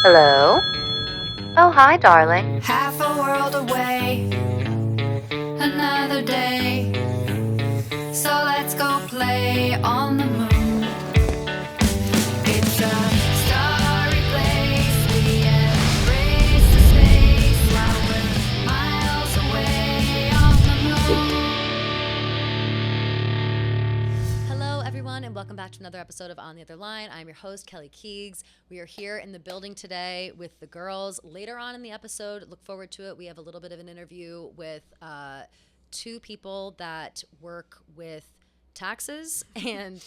Hello? Oh, hi, darling. Half a world away, another day. So let's go play on the moon. It's a starry place. We embrace the space while we're miles away on the moon. Hello, everyone, and welcome back to another episode of On the Other Line. I'm your host, Kelly Keegs. We are here in the building today with the girls. Later on in the episode, look forward to it. We have a little bit of an interview with two people that work with taxes and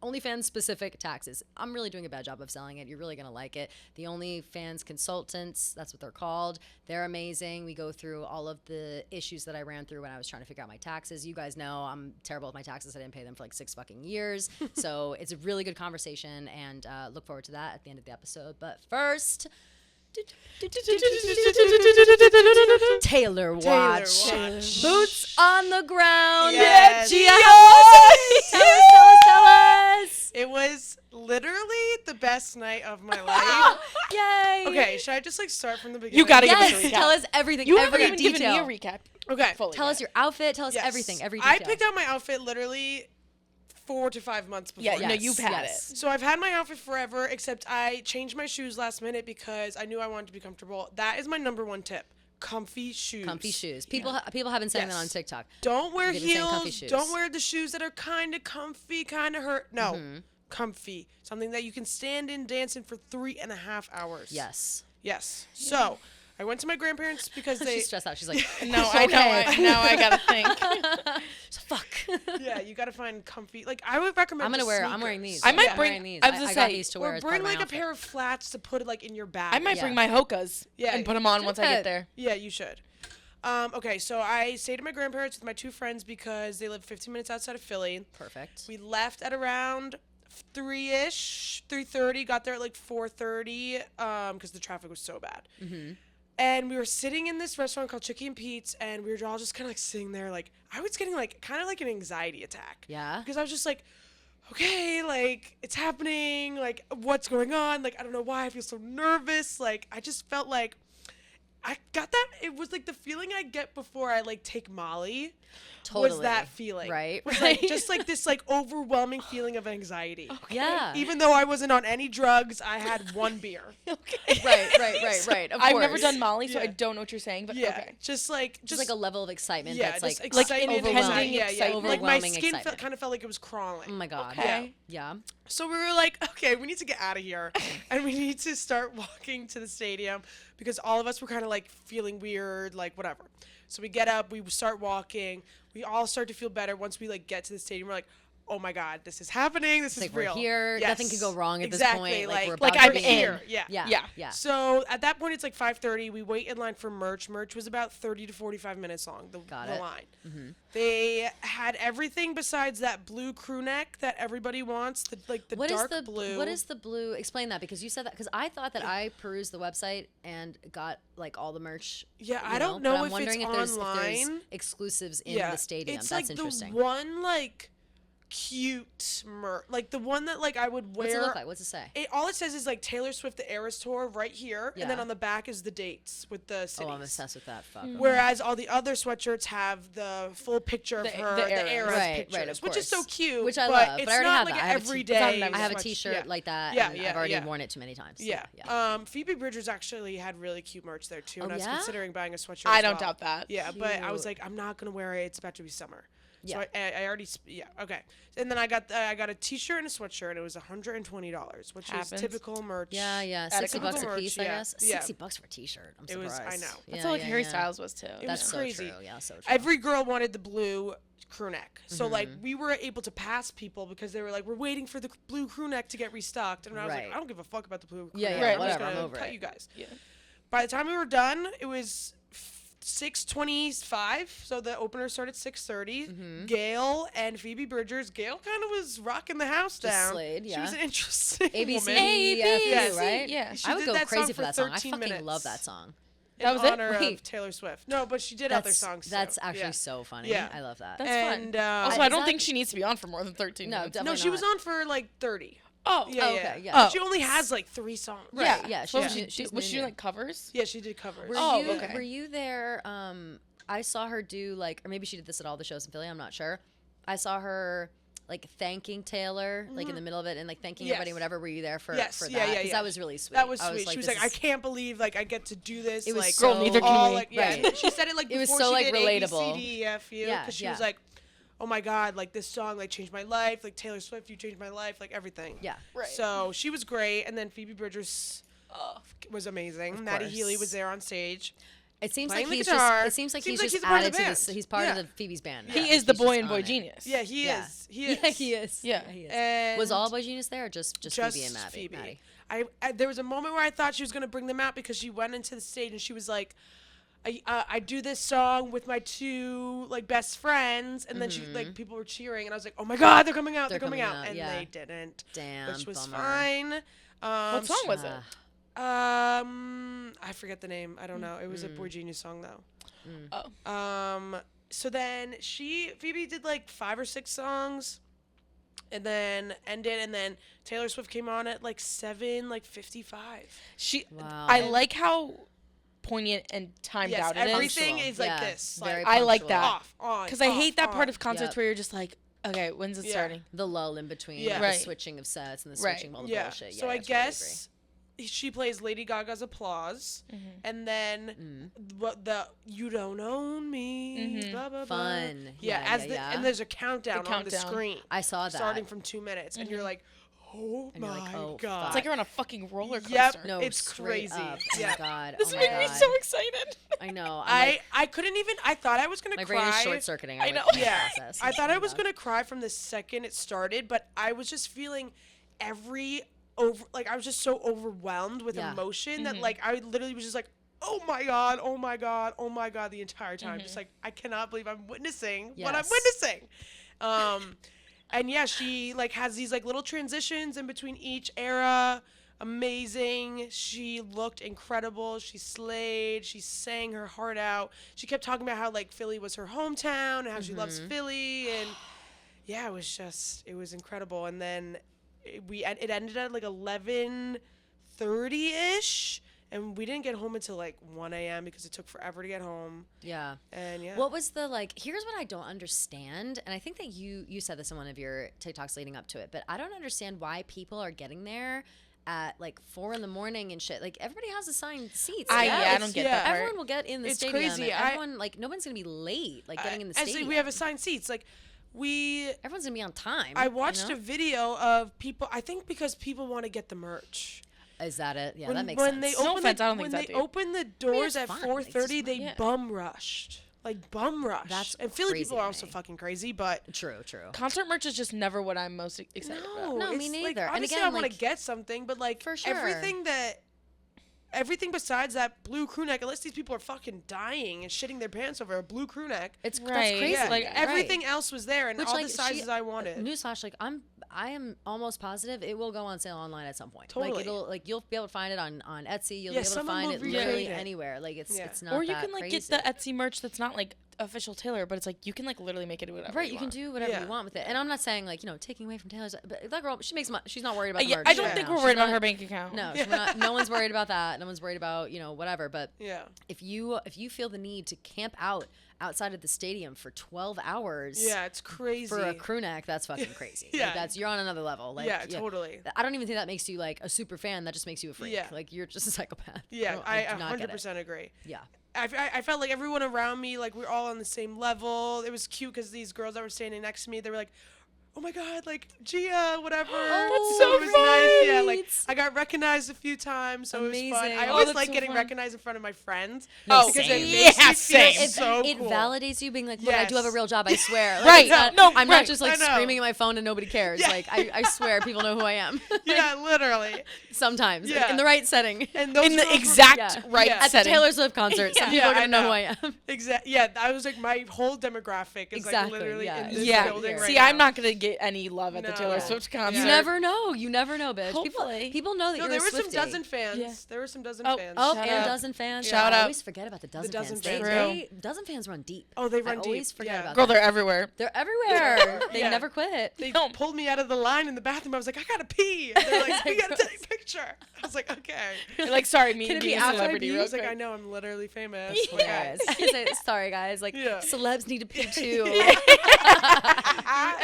OnlyFans specific taxes. I'm really doing a bad job of selling it. You're really going to like it. The OnlyFans consultants, that's what they're called. They're amazing. We go through all of the issues that I ran through when I was trying to figure out my taxes. You guys know I'm terrible with my taxes. I didn't pay them for like 6 fucking years. So it's a really good conversation, and look forward to that at the end of the episode. But first, Taylor Watch. Boots on the ground. Yes. Gia, tell us. It was literally the best night of my life. Yay. Okay, should I just like start from the beginning? You gotta give us Yes, a recap. tell us everything. You every haven't even detail. given me a recap. Okay. Fully Tell us your outfit. Tell us Yes. everything. Every detail. I picked out my outfit literally 4 to 5 months before. Yeah, no, Yes, you've had yes. it. So I've had my outfit forever, except I changed my shoes last minute because I knew I wanted to be comfortable. That is my number one tip. Comfy shoes. Comfy shoes. People have been saying that Yes. on TikTok. Don't wear They've been saying comfy heels. shoes. Don't wear the shoes that are kind of comfy, kind of hurt. No. Mm-hmm. Comfy. Something that you can stand in, dance in for 3.5 hours. Yes. Yes. So I went to my grandparents because they. She's stressed out. She's like, No, I know. Now I gotta think. fuck. Yeah, you gotta find comfy. Like I would recommend. I'm just wearing sneakers. these. I might I'm bring- wearing these. I was gonna I got say, these to wear Or as part bring of my like a outfit. pair of flats to put it like in your bag. I might Yeah. bring my Hokas Yeah, and put them on once I it. get there. Yeah, you should. Okay, so I stayed at my grandparents with my 2 friends because they live 15 minutes outside of Philly. Perfect. We left at around 3-ish, 3:30. Got there at like 4:30 because the traffic was so bad. Mm-hmm. And we were sitting in this restaurant called Chicky and Pete's, and we were all just kind of like sitting there. Like I was getting like kind of like an anxiety attack. Yeah. Because I was just like, okay, like it's happening. Like what's going on? Like I don't know why I feel so nervous. Like I just felt like I got that. It was like the feeling I get before I like take Molly. Totally. Was that feeling? Right. Was like just like this like overwhelming feeling of anxiety. Yeah. Even though I wasn't on any drugs, I had 1 beer. Right. Of I've course. never done Molly, so I Yeah. don't know what you're saying, but Yeah. okay. Just like Just like a level of excitement yeah, that's just like excitement, overwhelming. anxiety, yeah. Like my Overwhelming skin excitement. kind of felt like it was crawling. Oh my god. Okay. Yeah. So we were like, okay, we need to get out of here, and we need to start walking to the stadium because all of us were kind of like feeling weird, like whatever. So we get up, we start walking, we all start to feel better once we like get to the stadium. We're like, oh my god, this is happening, this It's is like real. we're here. Yes. Nothing could go wrong at Exactly, this point. like we're like about to I'm be here. Yeah. Yeah. So at that point, it's like 5:30. We wait in line for merch. Merch was about 30 to 45 minutes long. The Got it. line. They had everything besides that blue crew neck that everybody wants. The What is dark the blue. What is the blue? Explain that, because you said that, because I thought that I perused the website and got like all the merch. Yeah, you I don't but know I'm if wondering it's if there's online. exclusives in the stadium. It's That's like interesting. the one like cute merch, like the one that like I would wear. What's it look like? What's it say? All it says is like Taylor Swift the Eras Tour right here, and then Yeah. on the back is the dates with the cities. Oh, I'm obsessed with that. Fuck. Whereas all the other sweatshirts have the full picture of The- her, the the Eras. Eras Right, pictures, of which is so course. cute. Which I but love, but it's I already not have like that. an I have a t- everyday. I have a sweatshirt. T-shirt Yeah. like that. Yeah, and yeah, I've already yeah. worn it too many times. Yeah. yeah. Phoebe Bridgers actually had really cute merch there too, and Oh, I was yeah? considering buying a sweatshirt. I as don't well. doubt that. Yeah, but I was Cute. like, I'm not gonna wear it. It's about to be summer. Yeah. So I already okay. And then I got a T-shirt and a sweatshirt, and it was $120, which Happens. is typical merch. Yeah. At a 60 bucks a typical piece, merch, I yeah. guess. Yeah. 60 bucks for a T-shirt. I'm It was- surprised. I know. I Yeah, feel like yeah, Harry yeah. Styles was too. It That's was so crazy. true. Yeah, so true. Every girl wanted the blue crew neck. So like we were able to pass people because they were like, we're waiting for the blue crew neck to get restocked, and I was Right. like, I don't give a fuck about the blue crew Yeah, neck. yeah, I'm just whatever, gonna I'm over cut it. you guys. Yeah. By the time we were done, it was 6:25. So the opener started 6:30. Gail and Phoebe Bridgers. Gail kind of was rocking the house down. slayed, She yeah. was an interesting ABC, woman. yes, right? Yeah. She I would did go that crazy song for that song. I 13 fucking minutes. love that song. That was it? in honor Wait. of Taylor Swift. No, but she did other songs too. That's actually Yeah. so funny. Yeah. I love that. That's And fun. Also, I Is don't that- think she needs to be on for more than 13 No, minutes. definitely no, she was not. on for like 30. Oh, Yeah, okay, yeah. Oh. She only has like 3 songs. Right, yeah, So she's was she new. doing like covers? Yeah, she did covers. Were you there? I saw her do like, or maybe she did this at all the shows in Philly. I'm not sure. I saw her like thanking Taylor, like in the middle of it, and like thanking everybody, whatever. Were you there for Yes, that? yeah, yeah, 'Cause yeah. that was really sweet. That was I sweet. She was this like, I is- can't believe like I get to do this. It was like, so- Girl, neither can all, we. like, yeah. Right. She said it like It was before so, she like, did relatable. A, B, C, D, E, F, U, Yeah, because she yeah. was like, oh my God, like this song like changed my life. Like Taylor Swift, you changed my life. Like everything. Yeah. Right. So she was great, and then Phoebe Bridgers was amazing. Maddie course. Healy was there on stage. It seems Playing like the he's guitar. just. It seems like Seems he's like just he's a part of added the to band. this. He's part Yeah. of the Phoebe's band. now. He Like, is the he's boy just in Boy on it. Genius. Yeah, he Yeah. is. He is. Yeah, he is. Yeah. he is. And Was all Boy Genius there, or just Phoebe and Maddie? Phoebe. Maddie? I there was a moment where I thought she was gonna bring them out because she went into the stage and she was like, I do this song with my 2 like best friends, and then she like people were cheering, and I was like, oh my God, they're coming out, they're coming out, and yeah. they didn't, Damn, which was bummer. fine. What song was it? I forget the name. I don't know. It was a Boy Genius song though. Oh. So then Phoebe did like 5 or 6 songs, and then ended, and then Taylor Swift came on at like 7:55. Wow. I like how poignant and timed Yes, out it is. everything Punctual. is like Yeah, this. very Like I like punctual. that. off, on. Because I hate that part on. of concerts Yep. where you're just like, okay, when's it Yeah. starting? The lull in between, Yeah. the Right. switching of sets and the Right. switching of all the Yeah. bullshit. So Yeah, I totally guess she plays Lady Gaga's Applause, and then what the You Don't Own Me, blah, blah, blah. Fun. Yeah, Yeah, as yeah, the yeah. and there's a countdown, on the countdown. screen. I saw that. Starting from 2 minutes, and you're like, oh And you're my like, oh, God. It's like you're on a fucking roller coaster. Yep. No, It's straight crazy. up. Oh Yeah. my God. This oh made my me God. so excited. I know. I'm like, I couldn't even, I thought I was going my to brain is cry. short circuiting. I know. Yeah, Process. I thought Oh I my was God. gonna cry from the second it started, but I was just feeling I was just so overwhelmed with Yeah. emotion that like I literally was just like, oh my God, oh my God, oh my God, the entire time. Just like, I cannot believe I'm witnessing what I'm Yes. witnessing. And yeah, she like has these like little transitions in between each era. Amazing. She looked incredible. She slayed. She sang her heart out. She kept talking about how like Philly was her hometown and how she loves Philly, and yeah, it was incredible. And then it ended at like 11:30ish, and we didn't get home until like 1 a.m. because it took forever to get home. Yeah. And yeah. What was the like? Here's what I don't understand, and I think that you said this in one of your TikToks leading up to it, but I don't understand why people are getting there at like 4 a.m. and shit. Like everybody has assigned seats. I don't get that part. Everyone will get in the It's stadium. crazy. And everyone like no one's gonna be late. Like getting in the and so stadium. we have assigned seats. Like Everyone's gonna be on time. I watched you a know? video of people. I think because people want to get the merch. Is that it? Yeah, when, that makes when sense. They No open offense, the, I don't think when that they deep. open the doors it's at fine. 4:30, It's just- they yeah. bum rushed. Like bum rush. That's and Philly crazy people to are also me. fucking crazy, but True. Concert merch is just never what I'm most excited about. No, me it's, neither. Like, And obviously, again, I want to like, get something, but like for sure. everything besides that blue crew neck, unless these people are fucking dying and shitting their pants over a blue crew neck. It's Right. that's crazy. Yeah, like, everything else was there and Which, all like, the sizes I wanted. Newsflash, like I am almost positive it will go on sale online at some point. Totally. Like it'll like you'll be able to find it on Etsy. You'll Yeah, be able to someone find will it literally recreate it. anywhere. Like it's Yeah. it's not Or you that can like crazy. get the Etsy merch that's not like official Taylor, but it's like you can like literally make it whatever. Right, you can want. do whatever Yeah. you want with it, and I'm not saying like taking away from Taylor's. But that girl, she makes money. She's not worried about the Yeah, merch. I don't Yeah. think No, we're she's worried about not- her bank account. No, she's not, no one's worried about that. No one's worried about whatever. But Yeah. if you feel the need to camp outside of the stadium for 12 hours, Yeah, it's crazy. for a crew neck, that's fucking crazy. Yeah. Like, that's you're on another level. Like Yeah, totally. I don't even think that makes you like a super fan. That just makes you a freak. Yeah. Like you're just a psychopath. Yeah, don't- I do not get it. 100% agree. Yeah. I felt like everyone around me, like, we're all on the same level. It was cute because these girls that were standing next to me, they were like, oh my God, like, Gia, whatever. Oh, so it was nice. Yeah, like, great. I got recognized a few times, so it was fun. Amazing. I Oh, always that's like so getting fun. recognized in front of my friends. Oh, because same. it makes Yeah, me same. feel so it cool. validates you being like, look, I do have a Yes. real job, I swear. Like, Right. it's not- No, I'm right. not just like I know. screaming at my phone and nobody cares. Yeah. Like I swear people know who I am. Yeah, literally. Sometimes. Yeah. In the right setting. And those In the girls were- exact Yeah. right Yeah. At the setting. Taylor Swift concert, some people Yeah, are gonna I know who know. I am. Exactly. Yeah, I was like, my whole demographic is Exactly, like literally yeah. in this Yeah. building right See, now. I'm not gonna get any love at the No. Taylor Swift concert. You never know. You never know. know, bitch. Hopefully. People know that No, you're there a were some Swiftie. dozen fans. Yeah. There were some dozen Oh, fans. Oh, Shout and out. dozen fans. Shout I out. always forget about the dozen dozen fans. fans. Dozen fans run deep. Oh, they run I deep. always forget Yeah. about Girl, that. they're everywhere. They're everywhere. They Yeah. never quit. They No. pulled me out of the line in the bathroom. I was like, I gotta pee. And they're like, we gotta take a picture. I was like, okay. You're like, sorry, me Can it be being a after I celebrity. pee? I Real was like, quick. I know, I'm literally famous. Yes. I say, sorry, guys. Like, Yeah. celebs need to pee too. And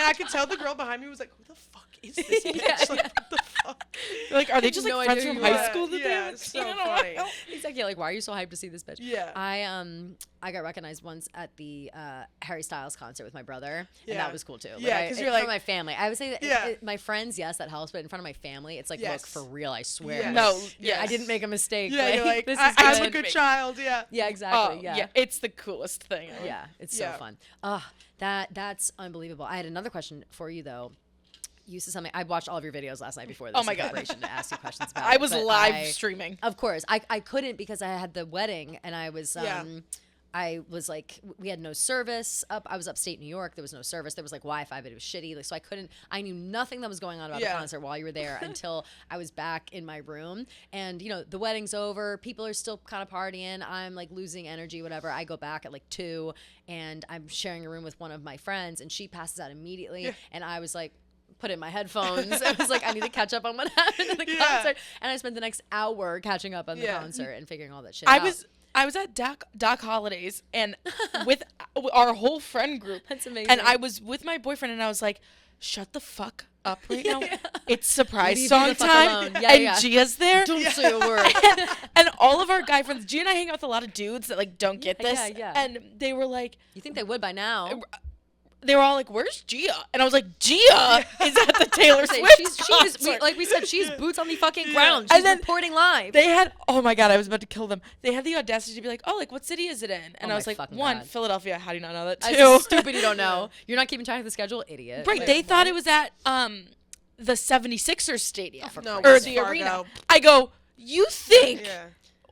I could tell the girl behind me was like, who the fuck is this bitch? Yeah, Like, what the fuck? You're like, are they just No like idea friends who from you high are. school that Yeah, they haven't so seen in a funny. while? Exactly. Like, why are you so hyped to see this bitch? Yeah. I got recognized once at the Harry Styles concert with my brother, and Yeah. that was cool too. Yeah, 'cause you're like- for my family. I would say that Yeah. my friends, yes, that helps, but in front of my family, it's like, look, Yes. for real, I swear. Yes. No, Like, yeah, I didn't make a mistake. Yeah, you're like, this I'm is a good. good child. Yeah. Yeah, Oh, exactly. yeah. It's the coolest thing. ever. Yeah, it's so Yeah. fun. That's unbelievable. I had another question for you though. You said something. I watched all of your videos last night before this. Oh my in God. preparation to ask you questions about I it, was but live streaming. Of course, I couldn't because I had the wedding and I was Yeah. I was like, we had no service up. I was upstate New York. There was no service. There was like Wi-Fi, but it was shitty. Like, so I couldn't. I knew nothing that was going on about the Yeah. concert while you were there until I was back in my room. And you know, the wedding's over. People are still kind of partying. I'm like losing energy, whatever. I go back at like 2, and I'm sharing a room with one of my friends, and she passes out immediately. Yeah. And I was like, put in my headphones. I was like, I need to catch up on what happened in the Yeah. concert. And I spent the next hour catching up on the Yeah. concert and figuring all that shit I out. was at Doc Holidays and with our whole friend group. That's amazing. And I was with my boyfriend and I was like, shut the fuck up right now. It's surprise Leave me song the fuck time. alone. Yeah, and yeah. Gia's there. Don't say a word. And all of our guy friends, Gia and I hang out with a lot of dudes that like don't get this. Yeah, yeah. And they were like, You think they would by now? they were all like, "Where's Gia?" And I was like, "Gia is at the Taylor Say, Swift concert." like we said, she's boots on the fucking ground. She's And then reporting live. They had, oh my God, I was about to kill them. They had the audacity to be like, "Oh, like what city is it in?" And Oh I was my like, fucking "One, God. Philadelphia." How do you not know that? That's Two, stupid. You don't know. You're not keeping track of the schedule, idiot. right? They thought it was at the 76ers stadium No, or Wells the Fargo. arena. I go, "You think? Yeah.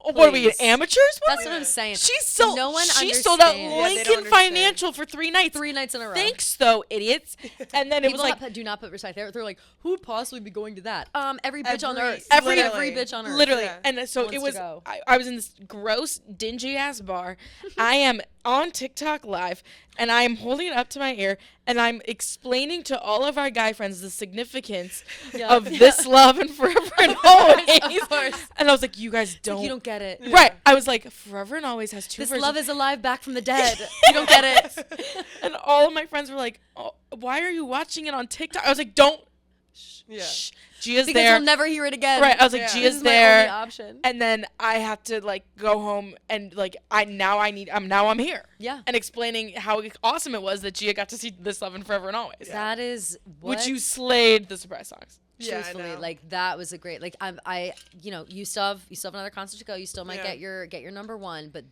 What are we, Please. amateurs?" That's what I'm saying. She sold. No one she sold out understands. Yeah, they Lincoln don't understand. Financial for 3 nights. 3 nights in a row. Thanks, though, idiots. And then it was People like, do not put respect. They're like, who would possibly be going to that? Every bitch on Every- earth. every- every bitch on earth. literally. Yeah. And so Wants it to was. go. I was in this gross, dingy ass bar. I am on TikTok live, and I am holding it up to my ear, and I'm explaining to all of our guy friends the significance Yeah. of this love and forever and always. Of course. And I was like, you guys It's like, don't. you don't get it. Right. I was like, forever and always has 2 This versions. love is alive back from the dead. You don't get it. And all of my friends were like, oh, why are you watching it on TikTok? I was like, don't. Yeah. Shh. Gia's Because there. you'll never hear it again. Right. I was like, Yeah. This Gia's is my there. only option. And then I have to like go home and like I'm here. Yeah. And explaining how awesome it was that Gia got to see This Love and Forever and Always. That is what. Which you slayed the surprise songs. Yeah, I Truthfully, know. like that was a great. Like you still have another concert to go. You still might Yeah. get your number one, but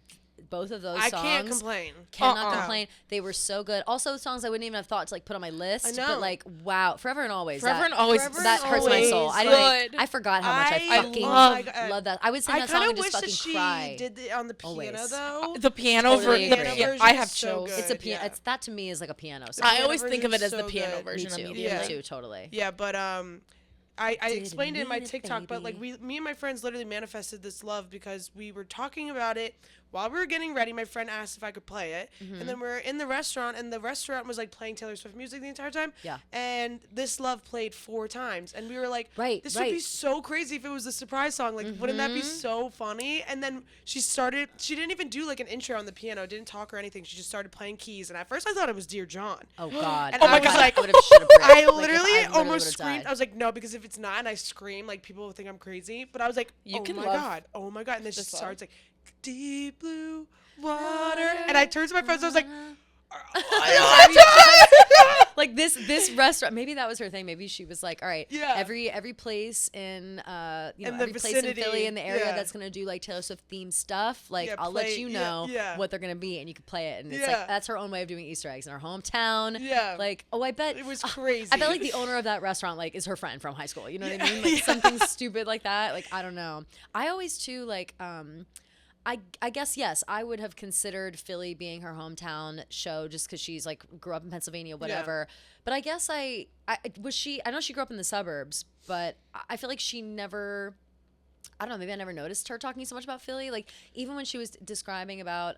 both of those I songs can't complain. cannot Uh-uh. complain. They were so good. Also, songs I wouldn't even have thought to like put on my list. I know. But like, wow, Forever and Always. Forever that, and Always. Forever that and hurts my soul. Always I didn't. good. I forgot how much I I fucking love- love that. I would sing I that song kind and of just wish that fucking she cry. did it on the piano Always. though. The piano Totally version. agree. I have So chills. good. It's a piano. yeah. It's that to me is like a piano song. I piano always think of it version's as the so piano good. version Me too. immediately. Me too. Totally. Yeah, but I explained it in my mean it, TikTok, but like baby. me and my friends literally manifested this love because we were talking about it while we were getting ready. My friend asked if I could play it, and then we were in the restaurant, and the restaurant was like playing Taylor Swift music the entire time. Yeah. And This Love played 4 times, and we were like, Right, this would be right. so crazy if it was a surprise song. Like, wouldn't that be so funny? And then she didn't even do like an intro on the piano, didn't talk or anything. She just started playing keys, and at first I thought it was Dear John. Oh God. And I was God, like, I would've shit a brick. I Like, if literally almost would've screamed. died. I was like, no, because if it's not and I scream, like people will think I'm crazy. But I was like, You oh can my love God, oh my God. And then she this song. starts like, deep blue water. And I turned to my friends, I was like, Like this restaurant, maybe that was her thing. Maybe she was like, all right, Yeah. every place in In the every place in vicinity, Philly in the area yeah. that's gonna do like Taylor Swift themed stuff, like Yeah, I'll play- let you yeah, know yeah. what they're gonna be, and you can play it. And it's Yeah. like that's her own way of doing Easter eggs in her hometown. Yeah. Like, oh, I bet It was crazy. I bet like the owner of that restaurant like is her friend from high school. You know what I mean? Like something stupid like that. Like I don't know. I always too like I guess yes, I would have considered Philly being her hometown show just because she's like grew up in Pennsylvania, whatever. But I guess I know she grew up in the suburbs, but I feel like she never. I don't know. Maybe I never noticed her talking so much about Philly. Like even when she was describing about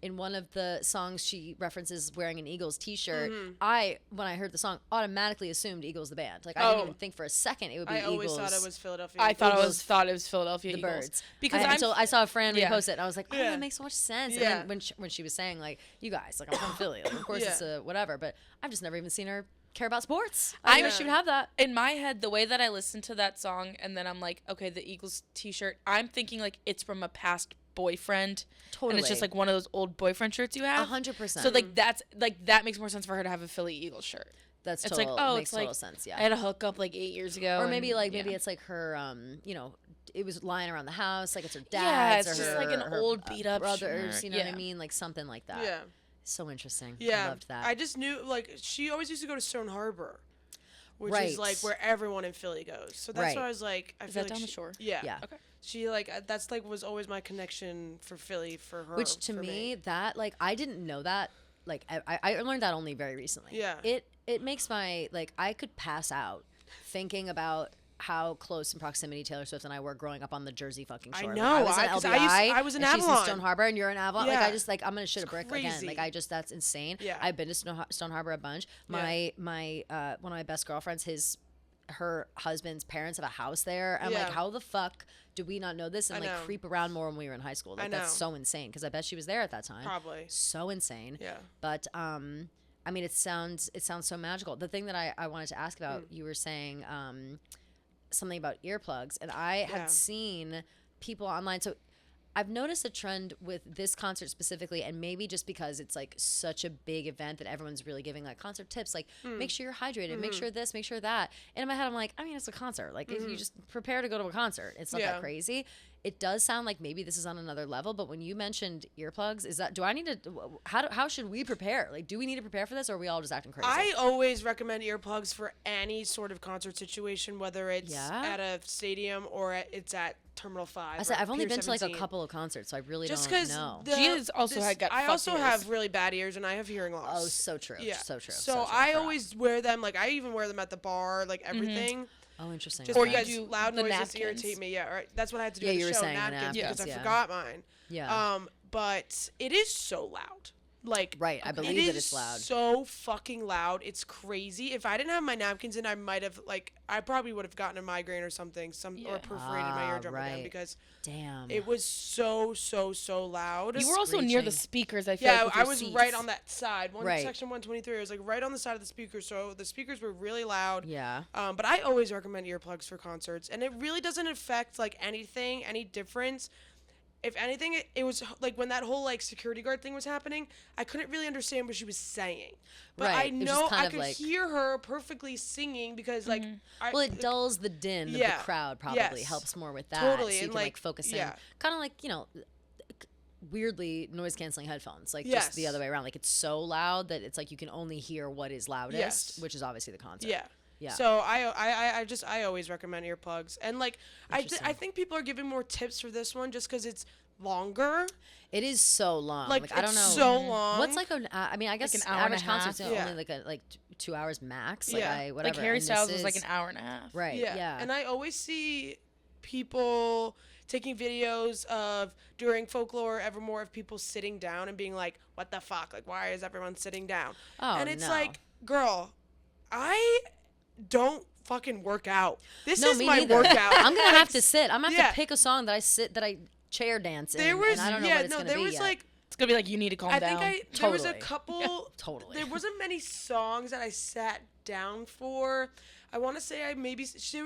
in one of the songs she references wearing an Eagles t-shirt. When I heard the song, automatically assumed Eagles the band. Like I didn't even think for a second it would be I Eagles. always thought it was Philadelphia. I Eagles. thought it was Philadelphia The Eagles. Birds. Because until I saw a friend Yeah. repost it, and I was like, oh, Yeah. that makes so much sense. Yeah. And then when she was saying like, you guys, like I'm from Philly, like, of course Yeah. it's a whatever. But I've just never even seen her care about sports. I I wish she would have that. in my head, the way that I listen to that song and then I'm like, okay, the Eagles t-shirt, I'm thinking like it's from a past boyfriend. Totally. And it's just like one of those old boyfriend shirts you have. 100%. So like that makes more sense for her to have a Philly Eagles shirt. That's It's total, like, oh, makes it's like total sense. Yeah. I had a hookup like 8 years ago. Or maybe and, maybe yeah. it's like her, it was lying around the house, like it's her Yeah, dad's it's or just her, like an her, old beat up brothers, shirt. you know what I Yeah. mean? Like something like that. Yeah. So interesting. Yeah. I loved that. I just knew, like, she always used to go to Stone Harbor, which Right. is like where everyone in Philly goes. So that's Right. why I was like, I Is feel that like down the she- shore? Yeah. Yeah. Okay. She like that's like was always my connection for Philly for her. Which to for me, that like I didn't know that. Like I learned that only very recently. Yeah. It makes my like I could pass out thinking about how close in proximity Taylor Swift and I were growing up on the Jersey fucking I shore. know, Like, I was in 'cause LBI. I was in and she's Avalon. in Stone Harbor and you're in Avalon. Like Yeah. I just like I'm gonna shit a brick again. crazy. Like that's insane. Yeah. I've been to Stone Harbor a bunch. My one of my best girlfriends, her husband's parents have a house there. I'm Yeah. like, how the fuck do we not know this and I like know. creep around more when we were in high school? Like that's know. so insane because I bet she was there at that time. Probably. So insane. Yeah. But I mean, it sounds so magical. The thing that I wanted to ask about, you were saying something about earplugs, and I Yeah. had seen people online. So I've noticed a trend with this concert specifically, and maybe just because it's like such a big event that everyone's really giving like concert tips, like make sure you're hydrated, make sure this, make sure that. And in my head, I'm like, I mean, it's a concert. Like if you just prepare to go to a concert, it's not Yeah. that crazy. It does sound like maybe this is on another level, but when you mentioned earplugs, is that, do I need to, how should we prepare? Like, do we need to prepare for this, or are we all just acting crazy? I always recommend earplugs for any sort of concert situation, whether it's Yeah? at a stadium or it's at Terminal 5. I said, or I've only Pier been to like a 17. couple of concerts, so I really Just don't because know. She has also got I fucked also ears. have really bad ears and I have hearing loss. Oh, so true. Yeah. So true. So true. I Forgot. always wear them. Like I even wear them at the bar. Like everything. Oh, interesting. Just Or okay. you because do loud the noises napkins. irritate me. Yeah, right. That's what I had to do. Yeah, at the you were show, saying the napkins, because napkins, I yeah. forgot mine. Yeah. But it is so loud. Like Right, I believe it that is it's loud. So fucking loud. It's crazy. If I didn't have my napkins in, I might have I probably would have gotten a migraine or something, or perforated my eardrum again right. because Damn. it was so loud. You were also near the Screeching. speakers, I feel Yeah, like, with I your was seats. right on that side. Right. Section 123. I was like right on the side of the speakers, so the speakers were really loud. Yeah. But I always recommend earplugs for concerts, and it really doesn't affect like anything, any difference. If anything, it was like when that whole like security guard thing was happening, I couldn't really understand what she was saying. But Right, I it was know just kind I of could like- hear her perfectly singing because like Well, it dulls the din of Yeah. the crowd. Probably Yes. helps more with that. Totally, So you and, can like like, focus in. yeah. Kind of like weirdly noise canceling headphones. Like Yes. just the other way around. Like it's so loud that it's like you can only hear what is loudest, Yes. which is obviously the concert. Yeah. Yeah. So I always recommend earplugs, and like I Interesting. think people are giving more tips for this one just because it's longer. It is so long. Like, I don't it's know. so long. What's like I mean, I guess an hour and a average concerts half? are Yeah. only like 2 hours max. Like Yeah. whatever. Like Harry and this Styles was like is- an hour and a half. Right. Yeah. And I always see people taking videos of during Folklore Evermore of people sitting down and being like, "What the fuck? Like, why is everyone sitting down?" Oh, and it's no. like, girl, I don't fucking work out. This No, is me my neither. workout. I'm gonna have to sit. I'm gonna have Yeah. to pick a song that I chair dance in. There was and I don't know yeah, what it's no, gonna there be was yet. like It's gonna be like, you need to calm I down. think there was a Totally. couple. Totally. There wasn't many songs that I sat down for. I want to say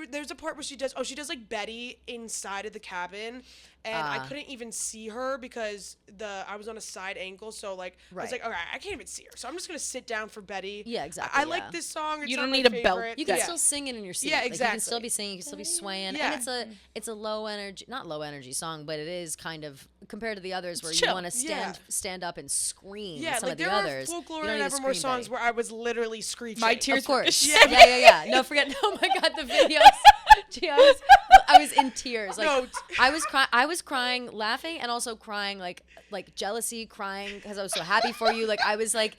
there's a part where she does like Betty inside of the cabin, and I couldn't even see her because I was on a side angle, so like I was Right. like, all right, I can't even see her, so I'm just gonna sit down for Betty. Yeah, exactly, I like yeah. this song. It's You not don't my need a belt. favorite. You can Yeah. still sing it in your seat. Yeah, Like, you can still exactly. be singing. You can still be swaying. Yeah. And it's a low energy, not low energy song, but it is kind of compared to the others where you chill. want to Yeah. stand up and scream. Yeah, some like of the there others. are Folklore you don't and need to Evermore scream, songs Betty. where I was literally screeching. My tears Of course. were Yeah. No, forget. Oh my God, the videos. Gee, I was in in tears. Like No. I was crying, laughing, and also crying like jealousy, crying because I was so happy for you. Like I was like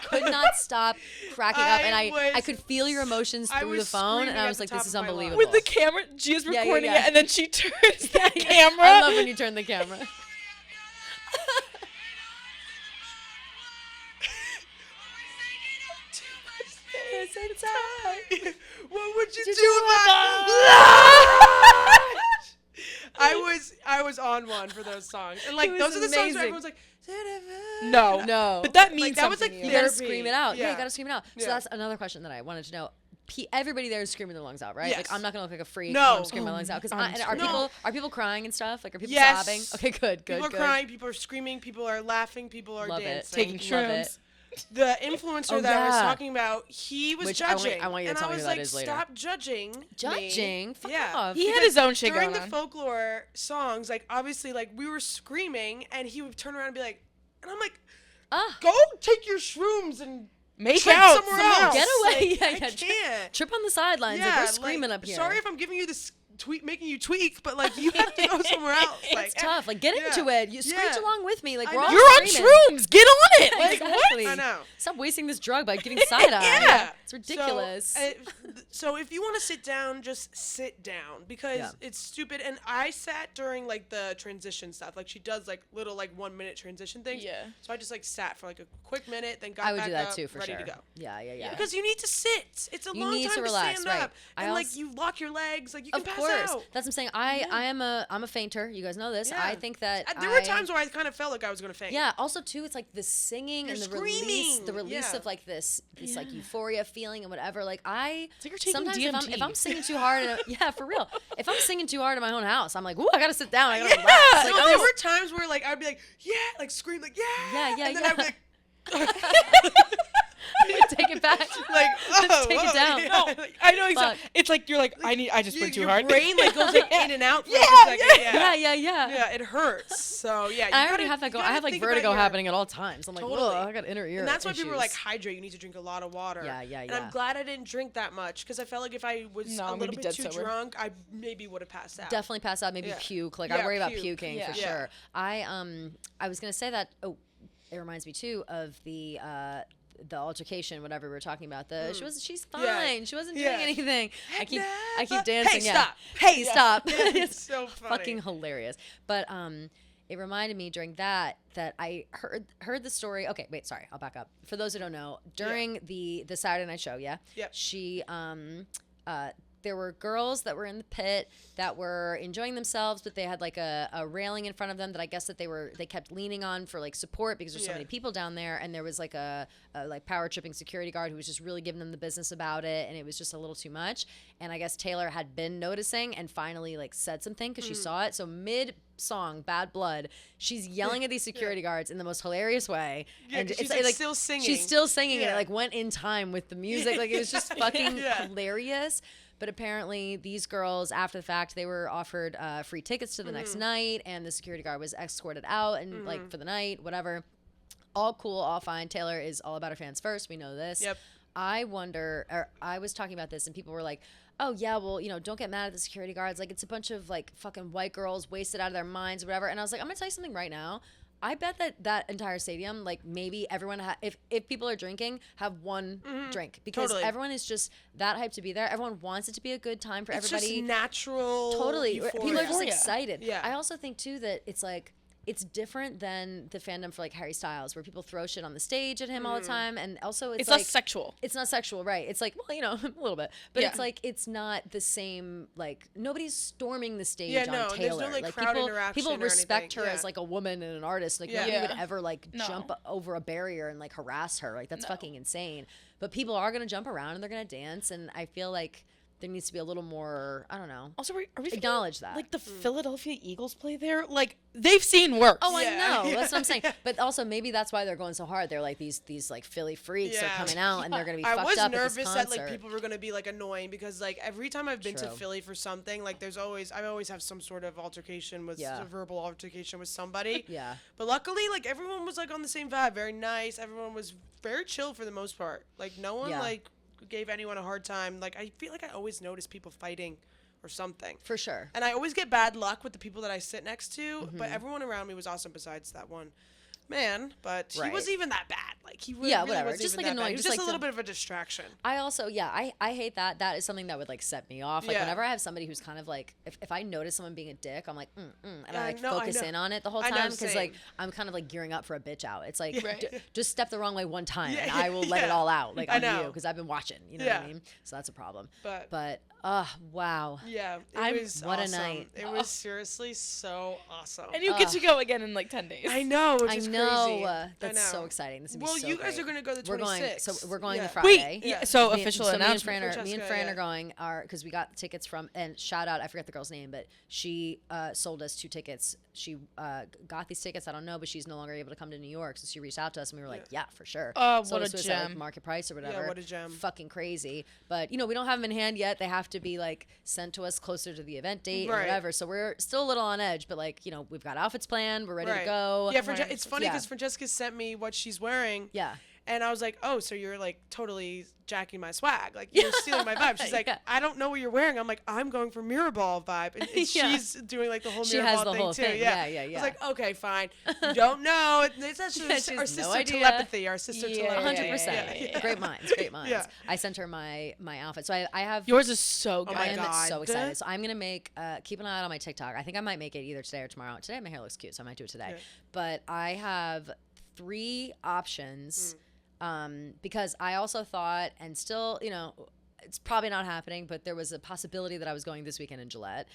could not stop cracking up, and I could feel your emotions I through the was phone, and screaming I at was the like, top this is of my lungs. unbelievable. With the camera, Gia's Yeah, recording yeah. it, and then she turns the camera. I love when you turn the camera. What would you Did do you if I was on one for those songs, and like It was those are the songs amazing. where everyone's like, No. No. But that means that was something like to You you. gotta therapy. scream it out. Yeah, Yeah. you gotta scream it out. So Yeah. that's another question that I wanted to know. Everybody there is screaming their lungs out, right? Yes. Like I'm not gonna look like a freak. No. when I'm screaming my lungs out. Because are screaming. people crying and stuff? Like are people Yes. sobbing? Okay, good. People are crying, people are screaming, people are laughing, people are Love it. dancing. Taking Love it. shrooms. The influencer Oh, that I was yeah. talking about, he was Which I want- judging. I want you to and tell I me was who that like, is later. stop judging. me." Judging? Fuck Yeah. off. He had Because his own shit during going the on. folklore songs, like obviously, like we were screaming, and he would turn around and be like, and I'm like, Ah. go take your shrooms and Make trip out somewhere somehow. else. Get away. Like, Yeah, I yeah. can't. Trip on the sidelines. Like we're screaming up here. Sorry if I'm giving you this making you tweak, but like you have to go somewhere else. Like, It's tough. Like get yeah. into it. You screech Yeah. along with me. Like I we're know. all You're on screaming. shrooms. Get on it. Like, Exactly. what? I know. Stop wasting this drug by giving side eye. Yeah. It's ridiculous. So if you want to sit down, just sit down because Yeah. it's stupid. And I sat during like the transition stuff. Like she does like little like 1 minute transition things. Yeah. So I just like sat for like a quick minute, then got I would back do that up, too for ready sure. to go. Yeah, yeah, yeah. Because you need to sit. It's a You long need time to relax, stand right. up, I and like als- you lock your legs, like you can Of pass course. out. That's what I'm saying. I'm a fainter. You guys know this. Yeah. I think that There were times where I kind of felt like I was gonna faint. Yeah. Also, too, it's like the singing You're and screaming. the release Yeah. of like this like euphoria feeling and whatever. Like I like you're taking sometimes DMT. if I'm singing too hard, yeah, for real. If I'm singing too hard in my own house, I'm like, ooh, I gotta sit down. I gotta Yeah. relax. Like, No, oh. there were times where like I'd be like, yeah, like scream, like yeah, Yeah, and then yeah. I'd be like. Take it back. Like, Just take it whoa, down. yeah. No, I know exactly. Fuck. It's like you're like I just went too your hard. brain like goes like in and out for Yeah, like a second. Yeah, yeah, yeah. Yeah, it hurts. So yeah, And I already have that going. I have like think about vertigo your- happening at all times. I'm like, Totally. whoa, I got inner ear. And that's why people are like, issues. hydrate. You need to drink a lot of water. Yeah, yeah, And yeah. I'm glad I didn't drink that much because I felt like if I was No, a I'm gonna little be bit dead too sober. drunk, I maybe would have passed out. Definitely pass out, maybe Yeah. puke. Like Yeah, I worry about puke. puking Yeah. for Yeah. sure. I was gonna say that. Oh, it reminds me too of the altercation, whatever we were talking about. She's fine. Yeah. She wasn't Yeah. doing anything. I keep never- dancing. Hey, yeah. stop. Hey, stop. It's so funny. Fucking hilarious. But it reminded me during that I heard the story. Okay, wait, sorry, I'll back up. For those who don't know, during the Saturday night show, yeah, Yep. she there were girls that were in the pit that were enjoying themselves, but they had like a railing in front of them that I guess that they kept leaning on for like support because there's so Yeah. many people down there, and there was like a like power tripping security guard who was just really giving them the business about it, and it was just a little too much. And I guess Taylor had been noticing and finally like said something because she saw it. So mid song, Bad Blood, she's yelling at these security guards in the most hilarious way. Yeah, and 'cause it's she's, like, still singing. She's still singing, and Yeah. it like went in time with the music. Like it was just fucking Yeah. hilarious. But apparently these girls, after the fact, they were offered free tickets to the next night, and the security guard was escorted out and like for the night, whatever. All cool, all fine. Taylor is all about her fans first. We know this. Yep. I was talking about this, and people were like, oh yeah, well, don't get mad at the security guards. Like it's a bunch of like fucking white girls wasted out of their minds, or whatever. And I was like, I'm gonna tell you something right now. I bet that entire stadium, like maybe everyone, if people are drinking, have one drink because Totally. everyone is just that hyped to be there. Everyone wants it to be a good time for It's everybody. just natural. Totally. Euphoria. People are just Euphoria. excited. Yeah. I also think too that it's like it's different than the fandom for like Harry Styles, where people throw shit on the stage at him all the time, and also It's like not sexual. it's not sexual, right? It's like, well, a little bit, but Yeah. it's like it's not the same. Like nobody's storming the stage Yeah, on no, there's no, Taylor. like, crowd people interaction or respect anything. her as Yeah. like a woman and an artist. Like Yeah. nobody would Yeah. ever like No. jump over a barrier and like harass her. Like that's fucking insane. But people are gonna jump around and they're gonna dance, and I feel like there needs to be a little more. I don't know. Also, are we forgetting, Acknowledge that. like the Philadelphia Eagles play there? Like they've seen worse. Oh, Yeah, I know. yeah, That's what I'm saying. But also maybe that's why they're going so hard. They're like these like Philly freaks are Yeah. coming out and they're gonna be I fucked was up nervous at this that concert. like people were gonna be like annoying because like every time I've been to True. Philly for something, like I always have some sort of altercation with Yeah. a verbal altercation with somebody. Yeah. But luckily, like everyone was like on the same vibe, very nice. Everyone was very chill for the most part. Like no one Yeah. like gave anyone a hard time. Like I feel like I always notice people fighting or something. For sure. And I always get bad luck with the people that I sit next to, but everyone around me was awesome besides that one man, but he Right. wasn't even that bad. Like he really, Yeah, really whatever. wasn't Just, even like, that bad. annoying. He was Just, just like, a little the- bit of a distraction. I also, I hate that. That is something that would like set me off. Like Yeah. whenever I have somebody who's kind of like, if I notice someone being a dick, I'm like, and Yeah, I like no, I focus know. in on it the whole I know, time because like same. I'm kind of like gearing up for a bitch out. It's like Right. just step the wrong way one time and Yeah, I will let it yeah. all out like I on you know. because I've been watching. You know what I Yeah. mean? So that's a problem. But Wow. yeah, I'm- it was what a awesome. night. It was seriously so awesome. And you get to go again in like 10 days. I know, which I is know. crazy. That's I so know. exciting. This is Well, so you guys great. are gonna go the We're going. 26th. So we're going the Yeah. Friday. Wait, Yeah. so Me- official so announcement. me and Francesca, Fran yeah. are going because we got tickets from and shout out I forget the girl's name but she sold us 2 tickets. She got these tickets I don't know but she's no longer able to come to New York so she reached out to us and we were like yeah for sure. Oh, So what a this was at, like, gem. market price or whatever. what a gem. Fucking crazy. But you know we don't have them in hand yet. They have to be like sent to us closer to the event date or Right. whatever. So we're still a little on edge but like you know we've got outfits planned. We're ready to Right. go. Yeah, it's funny Yeah. because Francesca sent me what she's wearing. Yeah. And I was like, oh, so you're like totally jacking my swag. Like you're stealing my vibe. She's like, Yeah. I don't know what you're wearing. I'm like, I'm going for Mirrorball vibe. And Yeah. she's doing like the whole She Mirrorball has the thing whole too. thing. Yeah. Yeah, I yeah. was like, okay, fine. You don't know. It's actually Yeah, she our has no sister idea. telepathy. Our sister Yeah, telepathy. 100%. Yeah. Great minds, great minds. Yeah. I sent her my outfit. So I have Yours is so Oh good. my I am God. so excited. So I'm gonna make keep an eye out on my TikTok. I think I might make it either today or tomorrow. Today my hair looks cute, so I might do it today. Yeah. But I have 3 options because I also thought and still, you know, it's probably not happening, but there was a possibility that I was going this weekend in Gillette.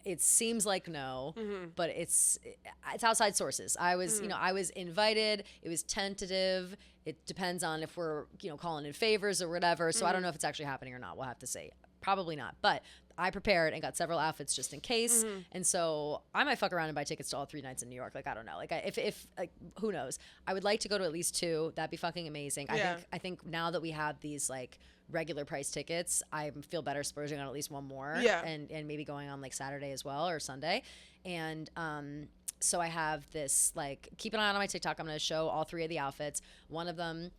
It seems like no, but it's outside sources. I was, you know, I was invited. It was tentative. It depends on if we're, you know, calling in favors or whatever. So I don't know if it's actually happening or not. We'll have to see. Probably not. But I prepared and got several outfits just in case. And so I might fuck around and buy tickets to all 3 nights in New York. Like, I don't know. Like, if like, who knows? I would like to go to at least 2. That'd be fucking amazing. Yeah. I think now that we have these, like, regular price tickets, I feel better splurging on at least one more. Yeah. And maybe going on, like, Saturday as well or Sunday. And, so I have this, like, keep an eye on my TikTok. I'm going to show all 3 of the outfits. One of them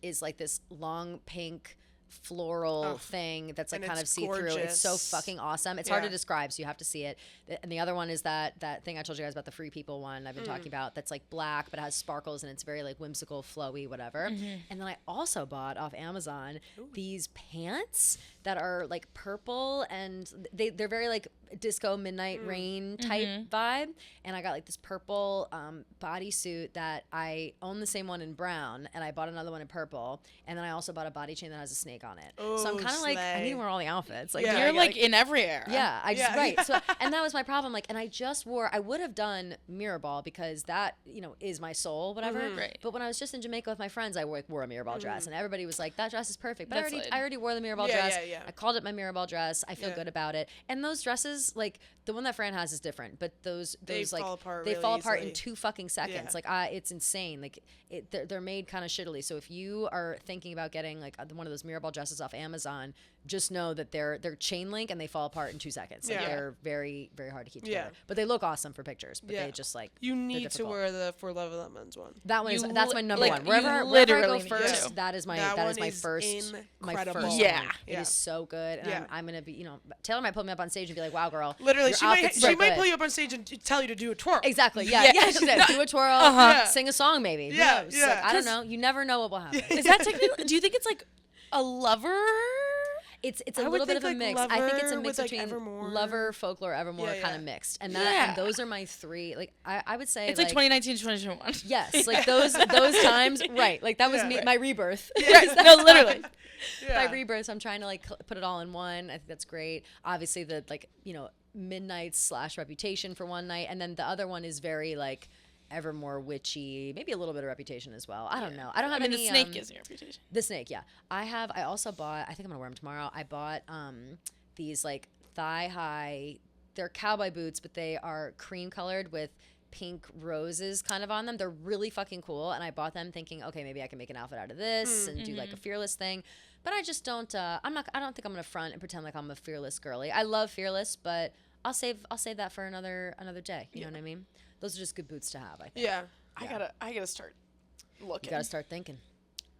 is, like, this long pink floral thing that's like and kind of it's see-through. It's so gorgeous. fucking awesome. It's hard to Yeah. describe, so you have to see it. And the other one is that thing I told you guys about, the Free People one I've been talking about, that's like black but it has sparkles and it's very like whimsical, flowy, whatever. And then I also bought off Amazon these pants that are like purple and they're very like disco midnight rain type vibe. And I got like this purple bodysuit that I own the same one in brown and I bought another one in purple. And then I also bought a body chain that has a snake on it. So I'm Ooh, kind of like, I slay. need to wear all the outfits. Like, Yeah. do I You're get, like in every era. yeah, I just Yeah. right. So and that was my problem. Like, and I just wore. I would have done Mirrorball because that is my soul, whatever. Right. But when I was just in Jamaica with my friends, I wore a Mirrorball dress, and everybody was like, "That dress is perfect." But That's lit. I already wore the Mirrorball Yeah, dress. yeah, yeah. I called it my Mirrorball dress. I feel Yeah. good about it. And those dresses, like the one that Fran has, is different. But those They like fall apart they really fall apart in easily. 2 fucking seconds. Yeah. Like it's insane. Like they're made kind of shittily. So if you are thinking about getting like one of those Mirrorball dresses off Amazon, just know that they're chain link and they fall apart in 2 seconds. Like Yeah. they're very, very hard to keep Yeah. together. But they look awesome for pictures. But Yeah. they just like You they're need to difficult. wear the For Love of Lemons one. That one is You that's li- my number like, one. you Wherever I literally go need to. first, that is my That that one is my is first my incredible. first Yeah. one. It Yeah. is so good. And Yeah. I'm gonna be Taylor might put me up on stage and be like, "Wow, girl, Literally, your she might outfit's so she might good." pull you up on stage and tell you to do a twirl. Exactly. Yeah. Yeah. Yeah. She said, do a twirl, Yeah. sing a song, maybe. Who Yeah, knows? yeah. Like, I don't 'Cause- know. You never know what will happen. Is that technically? Do you think it's like a lover? It's I a would little bit think, of a like, mix. I think it's a Lover mix with, like, between Evermore. Lover, Folklore, Evermore, Yeah, kind yeah. of mixed. And Yeah. and those are my 3. Like I would say It's like 2019 to 2021. Yes, like those times, right? Like that was Yeah. me, my rebirth. Right. No, literally. Yeah. My rebirth. So I'm trying to like put it all in one. I think that's great. Obviously, the like Midnights / Reputation for one night, and then the other one is very like Evermore witchy, maybe a little bit of Reputation as well. I don't know. I don't have I mean, any. the snake gives you a reputation. The snake, yeah. I also bought. I think I'm gonna wear them tomorrow. I bought these like thigh high. They're cowboy boots, but they are cream colored with pink roses kind of on them. They're really fucking cool, and I bought them thinking, okay, maybe I can make an outfit out of this and do like a fearless thing. But I just don't. I don't think I'm gonna front and pretend like I'm a fearless girly. I love fearless, but I'll save that for another day. You know what I mean? Those are just good boots to have. I think. Yeah. I gotta start looking. You gotta start thinking.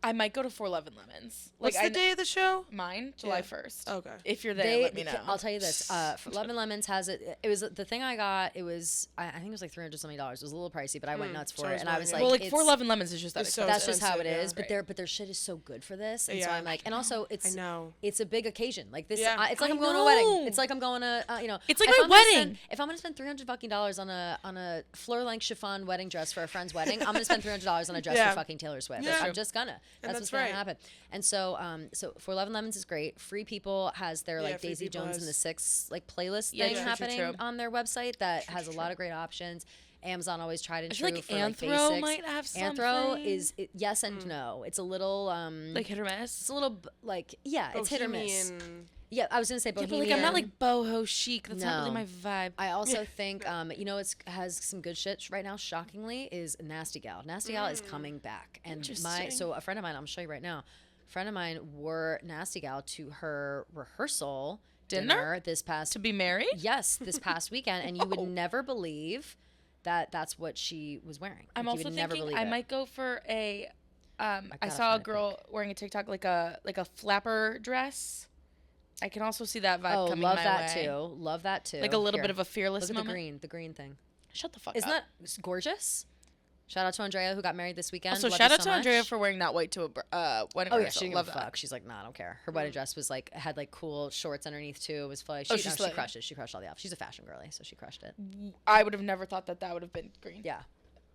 I might go to 411 Lemons. What's like the day of the show? Mine, July Yeah. 1st. Okay. If you're there, let me know. I'll tell you this. For Lemon Lemons has it. It was the thing I got. It was I think it was like $300 something. It was a little pricey, but I went nuts for so it, was and I mine, was yeah. like, well, like it's, 411 Lemons is just that It's so expensive. that's just how it expensive, is. yeah. But their shit is so good for this, and so Yeah. I'm like, and also I it's know. it's a big occasion. Like this, Yeah. it's like I I'm going to a wedding. know. It's like I'm going to It's like if my I'm gonna wedding. spend- if I'm gonna spend $300 on a floor length chiffon wedding dress for a friend's wedding, I'm gonna spend $300 on a dress Yeah. for fucking Taylor Swift. Yeah. I'm just gonna. That's what's that's gonna right. happen. And so for 11 Lemons is great. Free People has their like Free Daisy People Jones has- and the Six like playlist Yeah, thing true, happening true. on their website that has a lot of great options. Amazon always tried and I true feel like for like Anthro basics. might have Anthro something. is yes and no. It's a little like hit or miss. it's a little like it's hit or miss. Bohemian. Yeah, I was gonna say Yeah, bohemian. but like I'm not like boho chic. That's not really No. my vibe. I also think it's has some good shit right now. Shockingly, is Nasty Gal. Nasty Gal is coming back, and Interesting. so a friend of mine, I'm show you right now. A friend of mine wore Nasty Gal to her rehearsal dinner this past To be married? yes this past weekend, and you would never believe that that's what she was wearing. I'm Like, you also would never thinking believe I it. might go for a. I gotta saw a find a girl wearing a TikTok like a flapper dress. I can also see that vibe Oh, coming love my that way. too. Love that too. Like a little Here, bit of a fearless look at moment. the green thing. Shut the fuck Isn't up. that gorgeous? Shout out to Andrea who got married this weekend. Also, Love shout you out so to Andrea much. for wearing that white to a wedding Oh yeah, rehearsal. she didn't Love give a that. fuck. She's like, nah, I don't care. Her wedding dress was like had like cool shorts underneath too. It was fun. Oh, She, she's she slay. crushed it. She crushed all the outfits. She's a fashion girly, so she crushed it. I would have never thought that would have been green. Yeah,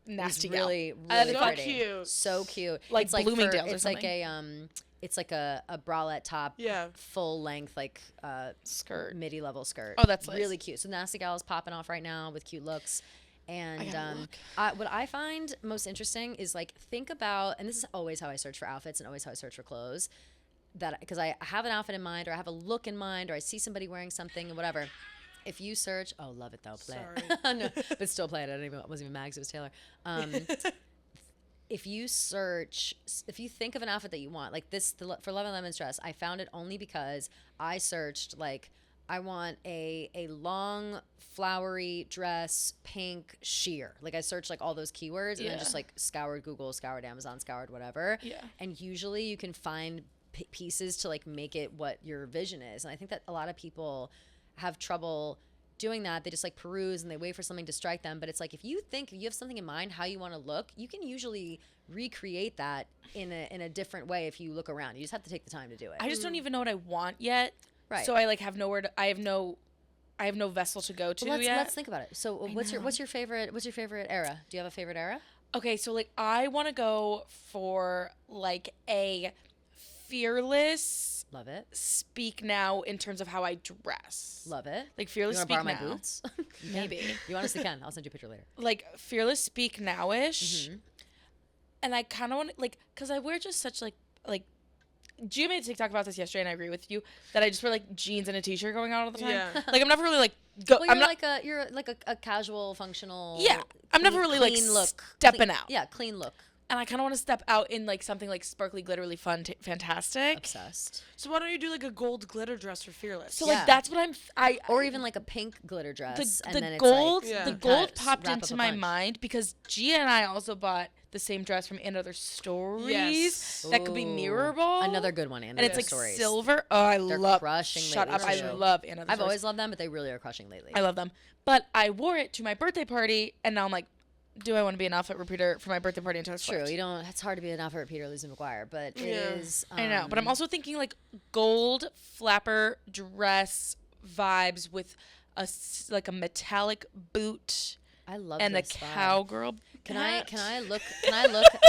Nasty it's gal. really I really thought pretty. cute. So cute. Like it's like Bloomingdale's or it's like something. it's like a bralette top. Yeah. Full length like Skirt. midi level skirt. Oh, that's nice. really cute. So Nasty Gal is popping off right now with cute looks. And gotta look. what I find most interesting is like think about, and this is always how I search for outfits and always how I search for clothes, that because I have an outfit in mind or I have a look in mind or I see somebody wearing something and whatever. If you search, oh, love it though, play it. No, but still play it. It wasn't even Mags, it was Taylor. If you think of an outfit that you want, like this for Love and Lemon's dress, I found it only because I searched like I want a long flowery dress, pink sheer. Like I searched like all those keywords and then just like scoured Google, scoured Amazon, scoured whatever. Yeah. And usually you can find pieces to like make it what your vision is. And I think that a lot of people have trouble doing that. They just like peruse and they wait for something to strike them. But it's like if you have something in mind how you want to look, you can usually recreate that in a different way if you look around. You just have to take the time to do it. I just don't even know what I want yet. Right. So I like have nowhere to. I have no vessel to go to Well, yet. let's think about it. So what's your favorite era? Do you have a favorite era? Okay, so like I want to go for like a fearless Love it. speak now in terms of how I dress. Love it. Like You fearless want to speak borrow now. my boots? Maybe. You honestly can. I'll send you a picture later. Like fearless speak nowish. And I kind of want to like cuz I wear just such like Gia made a TikTok about this yesterday and I agree with you that I just wear like jeans and a t-shirt going out all the time. Yeah. Like I'm never really like go Well, I'm not you're like a casual, functional. Yeah, I'm never really, like, clean look, stepping clean- out. Yeah, clean look. and I kind of want to step out in like something like sparkly, glittery, fun, fantastic. Obsessed. So why don't you do like a gold glitter dress for Fearless? So Yeah. like that's what I Or even like a pink glitter dress, and then the it's gold like, Yeah. the you gold kinda popped wrap into up a my bunch. mind because Gia and I also bought the same dress from And Other Stories Yes. that could be Ooh, mirrorable. Another good one, and and it's like stories. silver. Oh, I They're love. crushing Shut lately, up! I too. love And Other I've Stories. always loved them, but they really are crushing lately. I love them, but I wore it to my birthday party, and now I'm like, do I want to be an outfit repeater for my birthday party in Taylor True, Swift? you don't. It's hard to be an outfit repeater, Lizzie McGuire, but it Yeah. is. I know, but I'm also thinking like gold flapper dress vibes with like a metallic boot I love and a this vibe. cowgirl. Can I hat. look? Can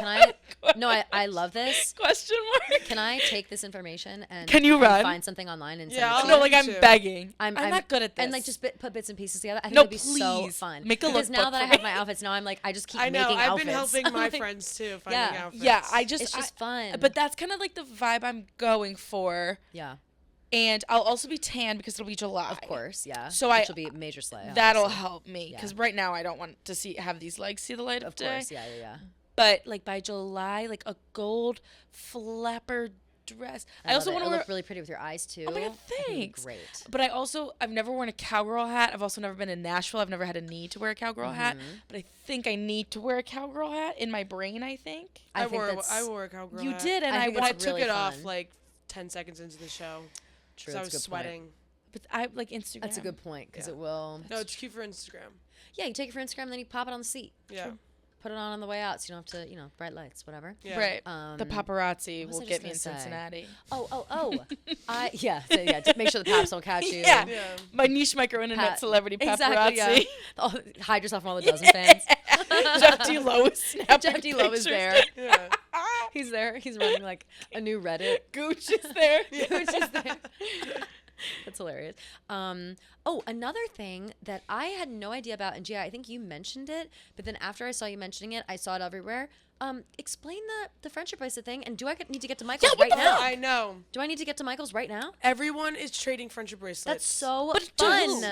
I? No, I love this. Question mark. Can I take this information and Can you and run? find something online and send Yeah, it I'll to No, you? like I'm too. begging. I'm I'm not good at this. And like just put bits and pieces together. I think No, it'd be so please. fun. Make a because now lookbook that I for have me. my outfits, now I'm like I just keep I know. making I've outfits. been helping my Like, friends too finding Yeah. outfits. yeah, It's just fun. But that's kind of like the vibe I'm going for. yeah, And I'll also be tan because it'll be July. of course, yeah. So which will be a major slay. That'll obviously. help me Yeah. because right now I don't want to have these legs see the light of, Of day. course, yeah. But like by July, like a gold flapper dress. I I also love it. want to It'll wear. look really pretty with your eyes too. Oh my God, I think it'd be thanks. Great. But I've never worn a cowgirl hat. I've also never been in Nashville. I've never had a need to wear a cowgirl hat. But I think I need to wear a cowgirl hat in my brain. I think. I think wore a cowgirl You hat. did, and I I think would. it's I took really it off fun. like 10 seconds into the show. True, So I that's was a good point. sweating. But I like Instagram. That's a good point because Yeah. it will. No, it's cute for Instagram. Yeah, you take it for Instagram, then you pop it on the seat. Yeah. Put it on the way out, so you don't have to, bright lights, whatever. Yeah. Right. Um, The paparazzi what was will I get just me in gonna say? Cincinnati. To make sure the paps don't catch you. Yeah. Yeah. My niche micro internet Pat- celebrity paparazzi. Exactly, yeah. Oh, hide yourself from all the dozen fans. Jeff D. Lowe is snapping Jeff D. Lowe is pictures. there. Yeah. He's there. He's running like a new Reddit. Gooch is there. Gooch is there. That's hilarious. Another thing that I had no idea about, and Gia, I think you mentioned it, but then after I saw you mentioning it, I saw it everywhere. Explain the friendship bracelet thing, and do I need to get to Michael's what right the now? I know. Do I need to get to Michael's right now? Everyone is trading friendship bracelets. That's so But to fun. who?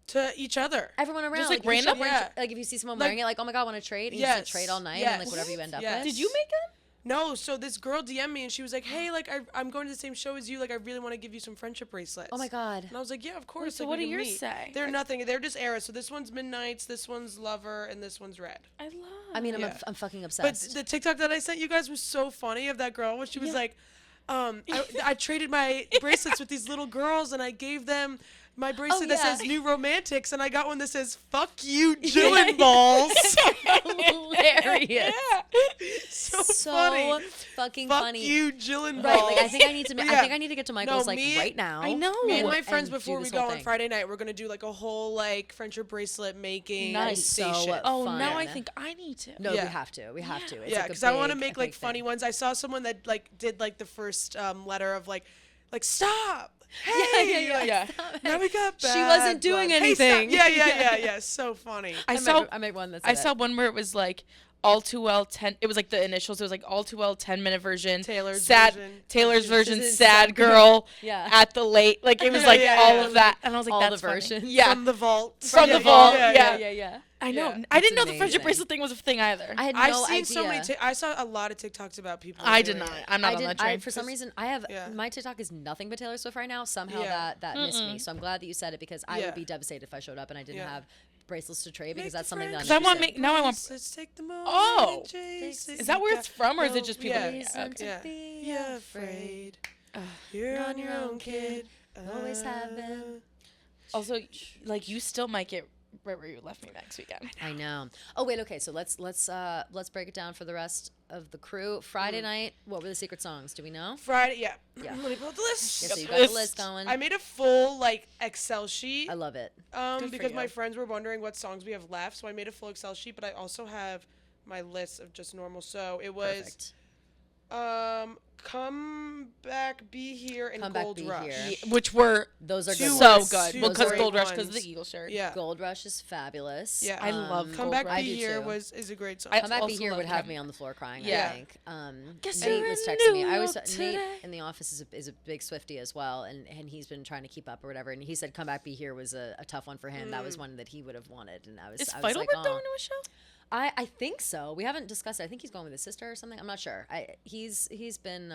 to each other. Everyone around, like, you should random? wear- Yeah. like if you see someone Like- wearing it, like, oh my god, want to trade? And you Yes. just trade all night, and Yes. like whatever you end up Yes. with. Did you make them? No, so this girl DM'd me and she was like, "Hey, like I'm going to the same show as you. Like I really want to give you some friendship bracelets." Oh my god. And I was like, "Yeah, of course." so like, what we do can yours meet." say? They're nothing. They're just eras. So this one's Midnights, this one's Lover, and this one's Red. I love. I mean, Yeah. I'm fucking But obsessed. the TikTok that I sent you guys was so funny of that girl when she was like, I traded my bracelets with these little girls and I gave them my bracelet that yeah. says New Romantics and I got one that says Fuck You Balls. Hilarious. so So funny. fucking Fuck funny. you Balls. Right, like I think I need to. I Yeah. think I need to get to Michael's like me- right now. I know. Me and my and friends do before we this go whole on thing. Friday night, we're gonna do like a whole like friendship bracelet making Nice. So, station. Oh, fun. now I think I need to. No, Yeah. we have to. We have to. It's Yeah, like a because I want to big- make a like big funny thing. ones. I saw someone that like did like the first letter of like stop. Hey, yeah, like, yeah. now we got She bad wasn't doing blood. Hey, stop. anything. Yeah. So funny. I saw. I made one that's. I saw one where it was like all too well 10. It was like the initials. It was like all too well 10-minute version. Taylor's sad. version. Taylor's version. This is Sad sad girl. Yeah. At the late. Like it was like Yeah, all yeah. of that, and I was like, All that's the funny. versions. Yeah. From the vault. From Yeah, the vault, Yeah. yeah. I know. Yeah. I didn't know That's the friendship amazing. bracelet thing was a thing either. I had I've no seen idea. so many. I saw a lot of TikToks about people. I doing did not. it. I'm not I on did. that train. For some reason, I have Yeah. my TikTok is nothing but Taylor Swift right now. Somehow Yeah. that missed me. So I'm glad that you said it because I Yeah. would be devastated if I showed up and I didn't Yeah. have bracelets to trade because Make that's the something that I'm Because I want interested make now I want. Let's take the moment. Oh. and chase it. Is that where it's from, or is it No, just people? yeah. that- Reason okay. to Yeah. be You're afraid. afraid. You're on your own, kid. Always have been. Also, like you still might get right where you left me next weekend. I know. Oh wait, okay. So let's break it down for the rest of the crew. Friday night, what were the secret songs? Do we know? Friday, yeah. Yeah. Let me pull up the list. Yeah, so you got List. the list going. I made a full like Excel sheet. I love it. for Because my you. friends were wondering what songs we have left, so I made a full Excel sheet. But I also have my list of just normal. So it was Perfect. Come Back, Be Here, and Come Back, Gold Be Rush. Here. Which were Those are Two good so ones. good. Two Well, because great Gold Rush, because of ones. the Eagle shirt. Yeah. Gold Rush is fabulous. Yeah. I love Come Gold Back, Rush. I Be do Here too. is a great song. I Come Back Be also Here love would have Come- me on the floor crying. Yeah. I think. Guess Nate you're was in texting me. New I was York Nate today. in the office is a big Swiftie as well, and he's been trying to keep up or whatever. And he said "Come Back Be Here" was a tough one for him. That was one that he would have wanted, and Is I was like, Feidelberg "Aw." going to a show? I think so. We haven't discussed it. I think he's going with his sister or something. I'm not sure. He's been.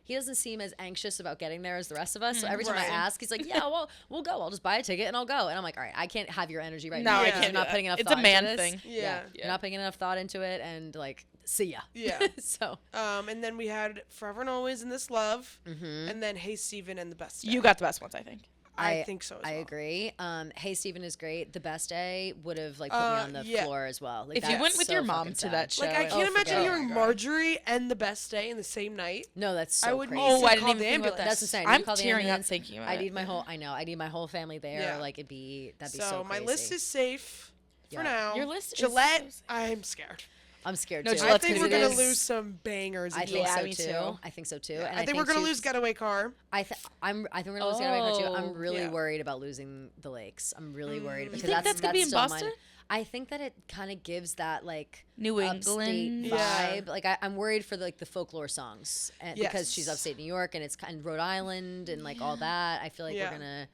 He doesn't seem as anxious about getting there as the rest of us. So every time I Right. ask, he's like, "Yeah, well, we'll go. I'll just buy a ticket and I'll go." And I'm like, "All right, I can't have your energy right No, now. I because can't You're not do putting that. enough It's thought a man into this. thing. Yeah. You're not putting enough thought into it, and like, see ya. Yeah. So And then we had Forever and Always in This Love, and then Hey Steven and The Best Day. You got the best ones, I think. I think so as I well. agree. Hey Steven is great. The Best Day would have like put me on the yeah. floor as well. Like, If you that's went with so your mom fucking to sad. that show, Like I it- can't imagine forget it. hearing Marjorie and The Best Day in the same night. No, that's so I would crazy. need Oh, to I didn't call even the think about ambulance. that. That's insane. I'm You call the tearing up ambulance. thinking about I it. need my whole. I know. I need my whole family there. Yeah. Like that'd be so. So my crazy. list is safe Yeah. for now. Your list is Gillette. so safe. I'm scared. I'm scared No, too. Gillette's I think Because we're it gonna is- lose some bangers. I in think Yeah, so me too. too. I think so too. Yeah, And I think we're gonna too- lose Getaway Car. I think we're gonna lose Getaway Car too. I'm Oh, really yeah. worried about losing the Lakes. I'm really worried because think that's gonna be in still Boston? I think that it kind of gives that like New upstate England. Yeah. vibe. Like I'm worried for the folklore songs and because she's Yes. upstate New York and it's kind of Rhode Island and like all that. I feel like Yeah. we're gonna.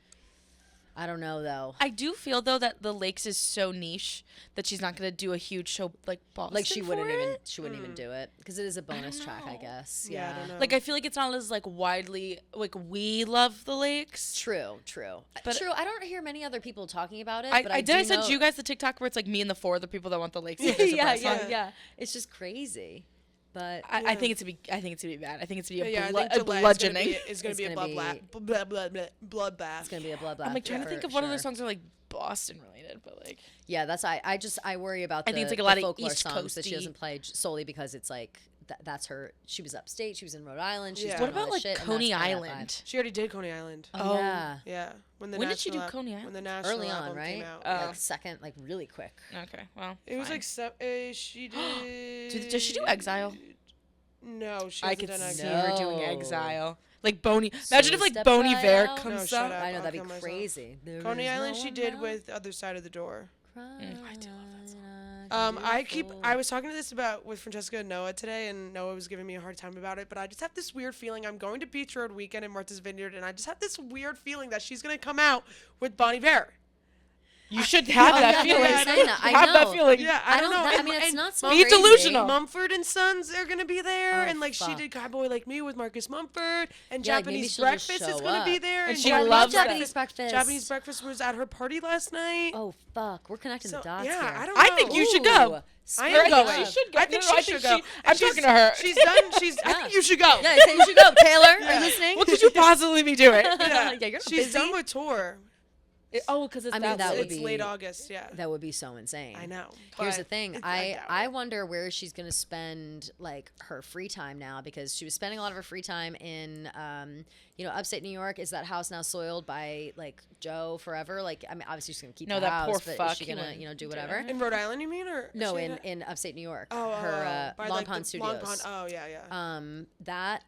I don't know though. I do feel though that the Lakes is so niche that she's not gonna do a huge show like Boston. Like she wouldn't for even it. do it because it is a bonus track, I guess. Yeah, Yeah. I don't know. Like I feel like it's not as like widely like we love the Lakes. True. But- True. I don't hear many other people talking about it. I but did. I do sent know- you guys the TikTok where it's like me and the 4 other people that want the Lakes. to be a yeah, surprise song. yeah. It's just crazy. But I think it's to be. I think it's to be bad. I think it's to be a, Yeah, a I think July bludgeoning. is gonna It's be a gonna be- bloodbath. it's gonna be a bloodbath. I'm like trying to for think of what other sure. songs are like Boston related, but like Yeah, that's I worry about. I The, think it's like a the lot of folklore East songs that she Coasty- doesn't play solely because it's like that's her. She was upstate. She was in Rhode Island. She's Yeah. doing what all about this like shit, and Coney that's kinda that Island? She already did Coney Island. vibe. Oh, yeah. Yeah, when When did she do National Coney When the Island? national Early on, album right? came out. Like second, like really quick. Okay, well It was fine. like she did. Does she do Exile? No, she I hasn't could done see Exile. her doing No. Exile. Like Boney. Imagine if like Step Boney right Vare out. comes No, shut up. up. I know I'll that'd kill be myself. crazy. There Coney is Island, no she one did else. with Other Side of the Door. I do love that song. I was talking to this about with Francesca and Noah today, and Noah was giving me a hard time about it. But I just have this weird feeling. I'm going to Beach Road weekend in Martha's Vineyard, and I just have this weird feeling that she's gonna come out with Bonnie Vare. You should have that yeah, feeling. you're saying that. I Have that know. feeling. Yeah, I I don't don't. know. I And- mean, it's and not so Be crazy. delusional. Mumford and Sons are gonna be there, Oh, and like she fuck. did Cowboy Like Me with Marcus Mumford, and Yeah, like, maybe Japanese she'll just Breakfast is show gonna be up. there, And she I loves love that. Japanese breakfast. Japanese Breakfast was at her party last night. Oh fuck, we're connecting So, the dots yeah, here. I don't know. I think you should go. Ooh, I speak am of- going. She should go. I think No, no, I she think should go. she- I'm talking to her. She's done. I Yeah. think you should go. Yeah, I say you should go. Taylor, are Yeah. you listening? What could you possibly be doing? Yeah, you're not She's busy. done with tour. Because it's I mean, that would It's be late August. Yeah. That would be so insane. I know. Here's the but thing. doubt I it. wonder where she's gonna spend like her free time now, because she was spending a lot of her free time in upstate New York. Is that house now soiled by like Joe forever? Like, I mean, obviously she's gonna keep No, the that house, poor but fuck, is she he gonna wouldn't do do whatever? it. In Rhode Island, you mean, or No, she in had a- in upstate New York. oh, Her by, Long like, Pond the Long Pond. Studios. Oh yeah, yeah. That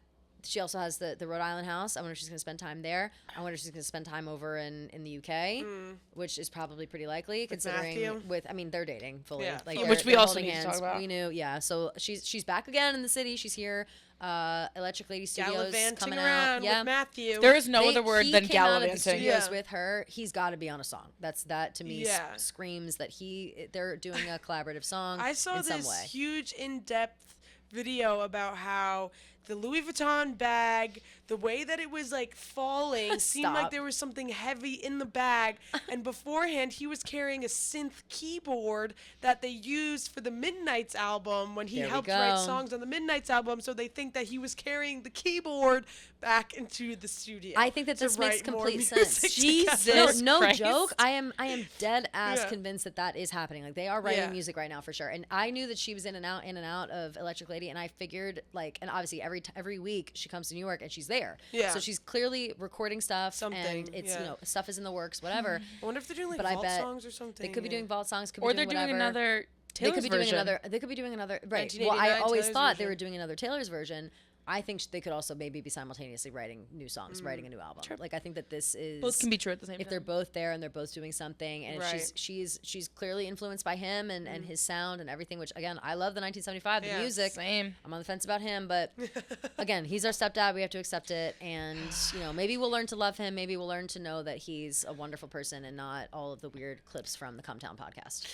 she also has the Rhode Island house. I wonder if she's gonna spend time there. I wonder if she's gonna spend time over in the UK, which is probably pretty likely considering Matthew? I mean they're dating fully, Yeah, like fully. Which we they're also holding need to talk hands. about. We knew, yeah. So she's back again in the city. She's here. Electric Lady Studios Gallivanting coming around out. Yeah. with Matthew. There is no other word he than came out of the gallivanting. studios Yeah. with her. He's got to be on a song. That to me Yeah. screams that they're doing a collaborative song. I saw in some this way. huge in-depth video about how the Louis Vuitton bag, the way that it was like falling, seemed like Stop. there was something heavy in the bag. And beforehand, he was carrying a synth keyboard that they used for the Midnights album when he There we helped write go. songs on the Midnights album. So they think that he was carrying the keyboard back into the studio. I think that to this makes write more complete music sense. Jesus. together. No Christ. joke. I am dead ass Yeah. convinced that is happening. Like they are writing Yeah. music right now for sure. And I knew that she was in and out of Electric Lady, and I figured like, and obviously every week she comes to New York and she's there. Yeah. So she's clearly recording stuff, Something, and it's yeah. stuff is in the works, whatever. I wonder if they're doing like But I vault bet songs or something. They could be yeah. doing vault songs, could Or be they're doing whatever. another They Taylor's could be doing version. another. They could be doing another. Right. Well, I 1989 always Taylor's thought they version. were doing another Taylor's version. I think they could also maybe be simultaneously writing new songs, writing a new album. Like I think that this is Both can be true at the same if time. they're both there and they're both doing something, and if Right. she's clearly influenced by him and his sound and everything. Which again, I love the 1975 the Yeah, music. Same. I'm on the fence about him, but again, he's our stepdad. We have to accept it, and maybe we'll learn to love him. Maybe we'll learn to know that he's a wonderful person and not all of the weird clips from the Come Town podcast.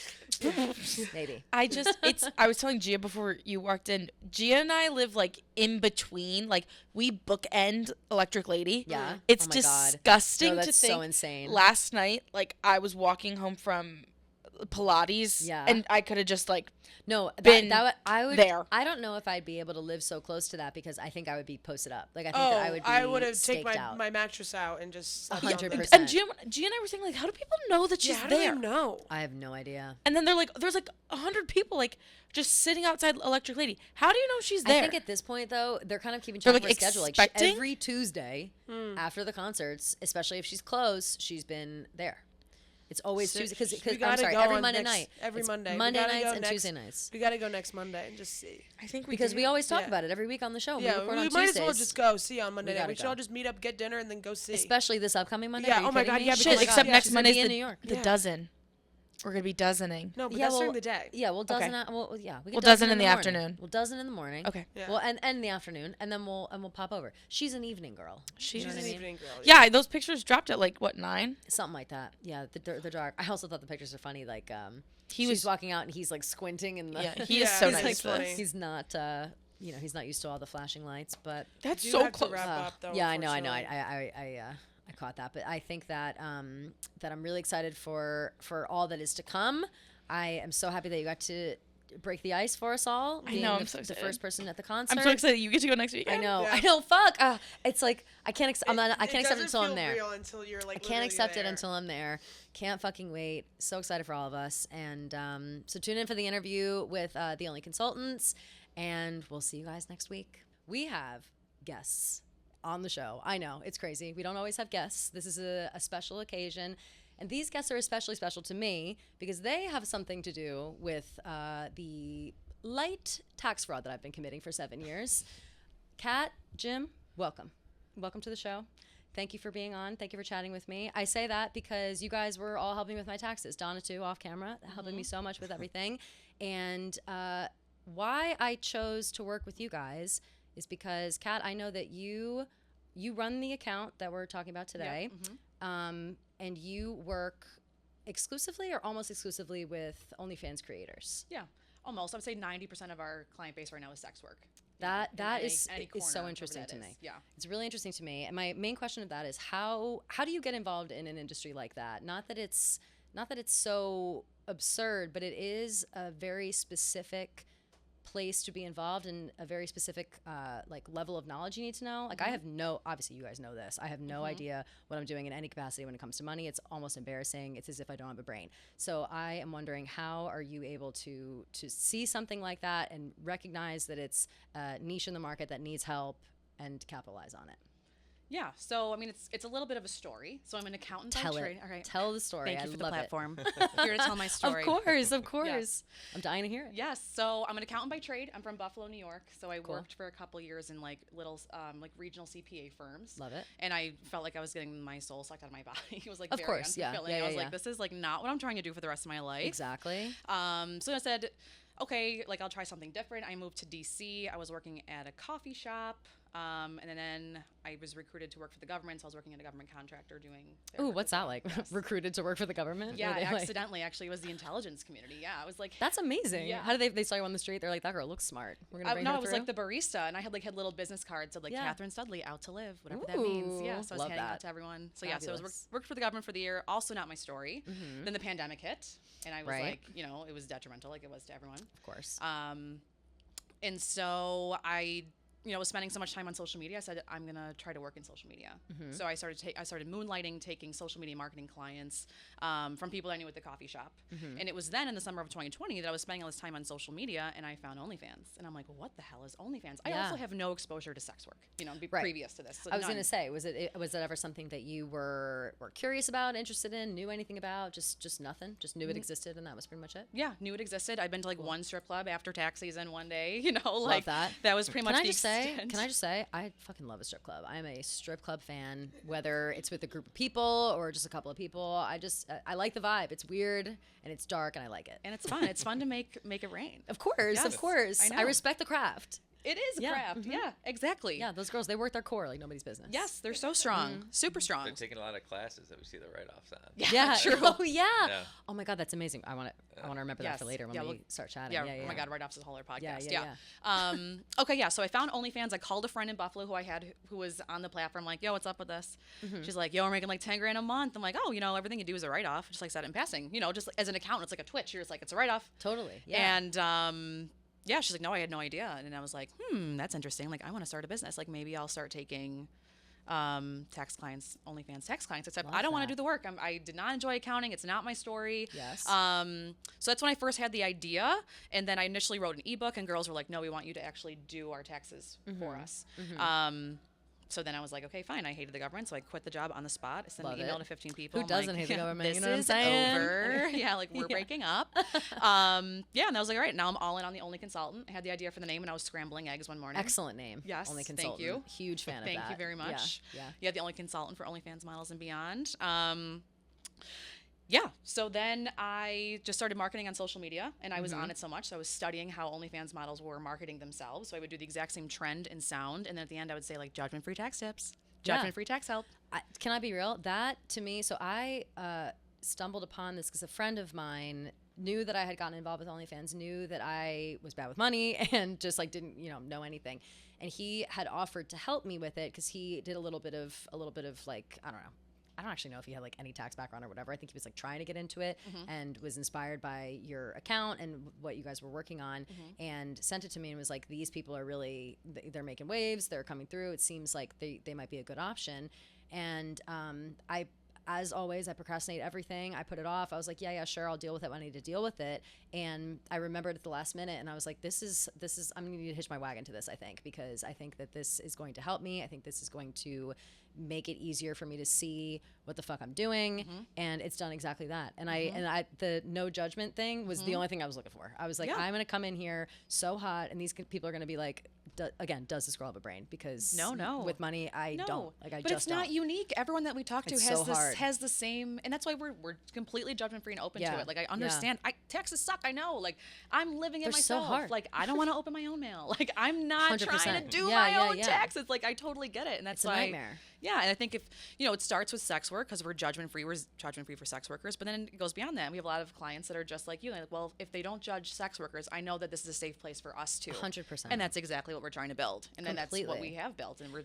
Maybe. I was telling Gia before you walked in, Gia and I live like in between, like we bookend Electric Lady. Yeah. It's Oh my God. disgusting No, to that's think. so insane. Last night, like I was walking home from Pilates, Yeah. and I could have just like No, been I would. there. I don't know if I'd be able to live so close to that because I think I would be posted up. Like I think Oh, that I would would be have taken staked out. my mattress out and just slept 100%. And Gia and I were saying like, how do people know that she's Yeah, how do there? they know? I have no idea. And then they're like, there's like 100 people like just sitting outside Electric Lady. How do you know she's there? I think at this point though, they're kind of keeping They're, track like, of her schedule. Like expecting? every Tuesday after the concerts, especially if she's close, she's been there. It's always So Tuesday because we I'm gotta sorry, go every on Monday next- night. every It's Monday. We Monday gotta nights go and next- Tuesday nights. We gotta go next Monday and just see. I think Because we always talk Yeah. about it every week on the show. Yeah, we record we on might Tuesdays, as well just go see on Monday night. gotta We should go. all just meet up, get dinner, and then go see. especially this upcoming Monday. Yeah, Are you oh my kidding God, me? yeah, shit. because- Except yeah, next she's gonna Monday's be in the, New York. the Yeah. dozen. We're gonna be dozening. No, but Yeah, that's during well, the day. Yeah, we'll dozen. Okay. Well, yeah, we can We'll dozen in the morning. afternoon. We'll dozen in the morning. Okay. Yeah. Well, and in the afternoon, and then we'll pop over. She's an evening girl. She's You know She's what an I mean? evening girl. Yeah, those pictures dropped at like what 9? Something like that. Yeah, they're dark. I also thought the pictures are funny. Like He she's was walking out and he's like squinting in the. Yeah, he Yeah, is so he's, nice. like, with funny. this. He's not. He's not used to all the flashing lights, but That's Do so have to close. wrap up, though, yeah, I know. I unfortunately. I caught that, but I think that that I'm really excited for all that is to come. I am so happy that you got to break the ice for us all. I being know, the, I'm so the excited. first person at the concert. I'm so excited you get to go next week. I know. Yeah. I know. Fuck. It's like I can't. I'm not. I It can't accept it doesn't until I'm feel there. real until you're like I can't literally accept it there. until I'm there. Can't fucking wait. So excited for all of us. And so tune in for the interview with the Only Consultants, and we'll see you guys next week. We have guests on the show. I know, it's crazy. We don't always have guests. This is a special occasion. And these guests are especially special to me because they have something to do with the light tax fraud that I've been committing for 7 years. Kat, Jim, welcome. Welcome to the show. Thank you for being on. Thank you for chatting with me. I say that because you guys were all helping me with my taxes. Donna, too, off camera, helping me so much with everything. And why I chose to work with you guys is because, Kat, I know that you run the account that we're talking about today, and you work exclusively or almost exclusively with OnlyFans creators. Yeah, almost. I would say 90% of our client base right now is sex work. That Any is corner, so wherever interesting that to is. me. Yeah. It's really interesting to me. And my main question of that is how do you get involved in an industry like that? Not that it's so absurd, but it is a very specific place to be involved in, a very specific like level of knowledge you need to know. Like I have obviously you guys know this. I have no idea what I'm doing in any capacity when it comes to money. It's almost embarrassing. It's as if I don't have a brain. So I am wondering, how are you able to see something like that and recognize that it's a niche in the market that needs help and capitalize on it? Yeah. So, I mean, it's a little bit of a story. So I'm an accountant Tell by it. trade. All right. Tell the story. Thank you I for the love platform. Here to tell my It. story. Of course. Yes. I'm dying to hear it. Yes. So I'm an accountant by trade. I'm from Buffalo, New York. So I Cool. worked for a couple years in like little like regional CPA firms. Love it. And I felt like I was getting my soul sucked out of my body. It was like Of very course, yeah. unfulfilling. Yeah, I was yeah, like, this is like not what I'm trying to do for the rest of my life. Exactly. So I said, okay, like I'll try something different. I moved to DC. I was working at a coffee shop. And then I was recruited to work for the government. So I was working at a government contractor doing. their Ooh, what's that like? Yes. Recruited to work for the government? Yeah, Were they like- accidentally. Actually, it was the intelligence community. Yeah, I was like. That's amazing. Yeah. How did they saw you on the street? They're like, that girl looks smart. We're gonna bring No, her I was through? like the barista, and I had little business cards said like Yeah. Catherine Studley, out to live, whatever that means. Yeah, Ooh, so I was love handing that. out to everyone. So yeah, so I was Fabulous. worked for the government for the year. Also not my story. Then the pandemic hit, and I was Right. like, it was detrimental, like it was to everyone. Of course. And so I, was spending so much time on social media. I said I'm gonna try to work in social media. So I started moonlighting, taking social media marketing clients from people I knew at the coffee shop. And it was then in the summer of 2020 that I was spending all this time on social media, and I found OnlyFans. And I'm like, what the hell is OnlyFans? I Yeah. also have no exposure to sex work, Right. previous to this. So I was none. gonna say, was it ever something that you were curious about, interested in, knew anything about? Just nothing. Just knew it existed, and that was pretty much it. Yeah, knew it existed. I'd been to one strip club after tax season one day. Love that. That was pretty much Can I the just say? extent. Can I just say? I fucking love a strip club. I'm a strip club fan. Whether it's with a group of people or just a couple of people, I like the vibe. It's weird and it's dark, and I like it. And it's fun. It's fun to make it rain. Of course, Yes, of course. I I know. respect the craft. It is a Yeah, craft. Yeah, exactly. Yeah, those girls, they work their core like nobody's business. Yes, they're so strong. Super strong. Been taking a lot of classes that we see the write-offs on. Yeah, true. Oh yeah. Yeah. Oh my God, that's amazing. I want to remember that Yes. for later when Yeah, we we'll- start chatting. Yeah, Yeah. oh my God, right off this whole other podcast. Yeah. Okay, yeah. So I found OnlyFans. I called a friend in Buffalo who was on the platform. Like, yo, what's up with this? She's like, yo, we're making like 10 grand a month. I'm like, oh, everything you do is a write off. Just like said in passing. Just as an accountant, it's like a Twitch. You're just like, it's a write off. Totally. Yeah. And yeah, she's like, no, I had no idea. And I was like, that's interesting. Like, I want to start a business. Like, maybe I'll start taking tax clients, OnlyFans tax clients, except Love I don't want to that. do the work. I did not enjoy accounting. It's not my story. Yes. So that's when I first had the idea. And then I initially wrote an ebook, and girls were like, no, we want you to actually do our taxes for us. So then I was like, okay, fine. I hated the government, so I quit the job on the spot. I sent Love an email it. to 15 people. Who I'm doesn't like, hate the government? This You know what I'm is saying? over. Yeah, like we're Yeah. breaking up. Yeah, and I was like, all right, now I'm all in on the Only Consultant. I had the idea for the name, and I was scrambling eggs one morning. Excellent name. Yes, Only thank Consultant. you. Huge fan of that. Thank you very much. Yeah. Yeah, the Only Consultant for OnlyFans models and beyond. Yeah. So then I just started marketing on social media, and I was on it so much. So I was studying how OnlyFans models were marketing themselves. So I would do the exact same trend and sound, and then at the end I would say like judgment-free tax tips, Yeah. judgment-free tax help. Can I be real? That to me, so I stumbled upon this because a friend of mine knew that I had gotten involved with OnlyFans, knew that I was bad with money, and just like didn't know anything. And he had offered to help me with it because he did a little bit of like, I don't know. I don't actually know if he had like any tax background or whatever. I think he was like trying to get into it and was inspired by your account and what you guys were working on and sent it to me and was like, these people are really, they're making waves. They're coming through. It seems like they might be a good option. And as always, I procrastinate everything. I put it off. I was like, yeah, sure. I'll deal with it when I need to deal with it. And I remembered at the last minute and I was like, this is, I'm going to need to hitch my wagon to this, I think, because I think that this is going to help me. I think this is going to make it easier for me to see what the fuck I'm doing. And it's done exactly that. And I the no judgment thing was the only thing I was looking for. I was like, I'm going to come in here so hot and these people are going to be like, again, does this girl have a brain? Because No. with money, I don't. Like, I but just it's not don't. unique. Everyone that we talk to It's has so this hard. has the same, and that's why we're completely judgment free and open Yeah. to it. Like I understand. Taxes suck. I know. Like I'm living it They're so myself. hard. Like I don't want to open my own mail. Like I'm not 100%. trying to do Yeah, my yeah, own yeah. taxes. Like I totally get it, and that's It's a why. nightmare. Yeah, and I think if it starts with sex work because we're judgment free. We're judgment free for sex workers, but then it goes beyond that. We have a lot of clients that are just like you. Like, well, if they don't judge sex workers, I know that this is a safe place for us too. 100%. And that's exactly what we're trying to build. And then that's what Completely. we have built, and we're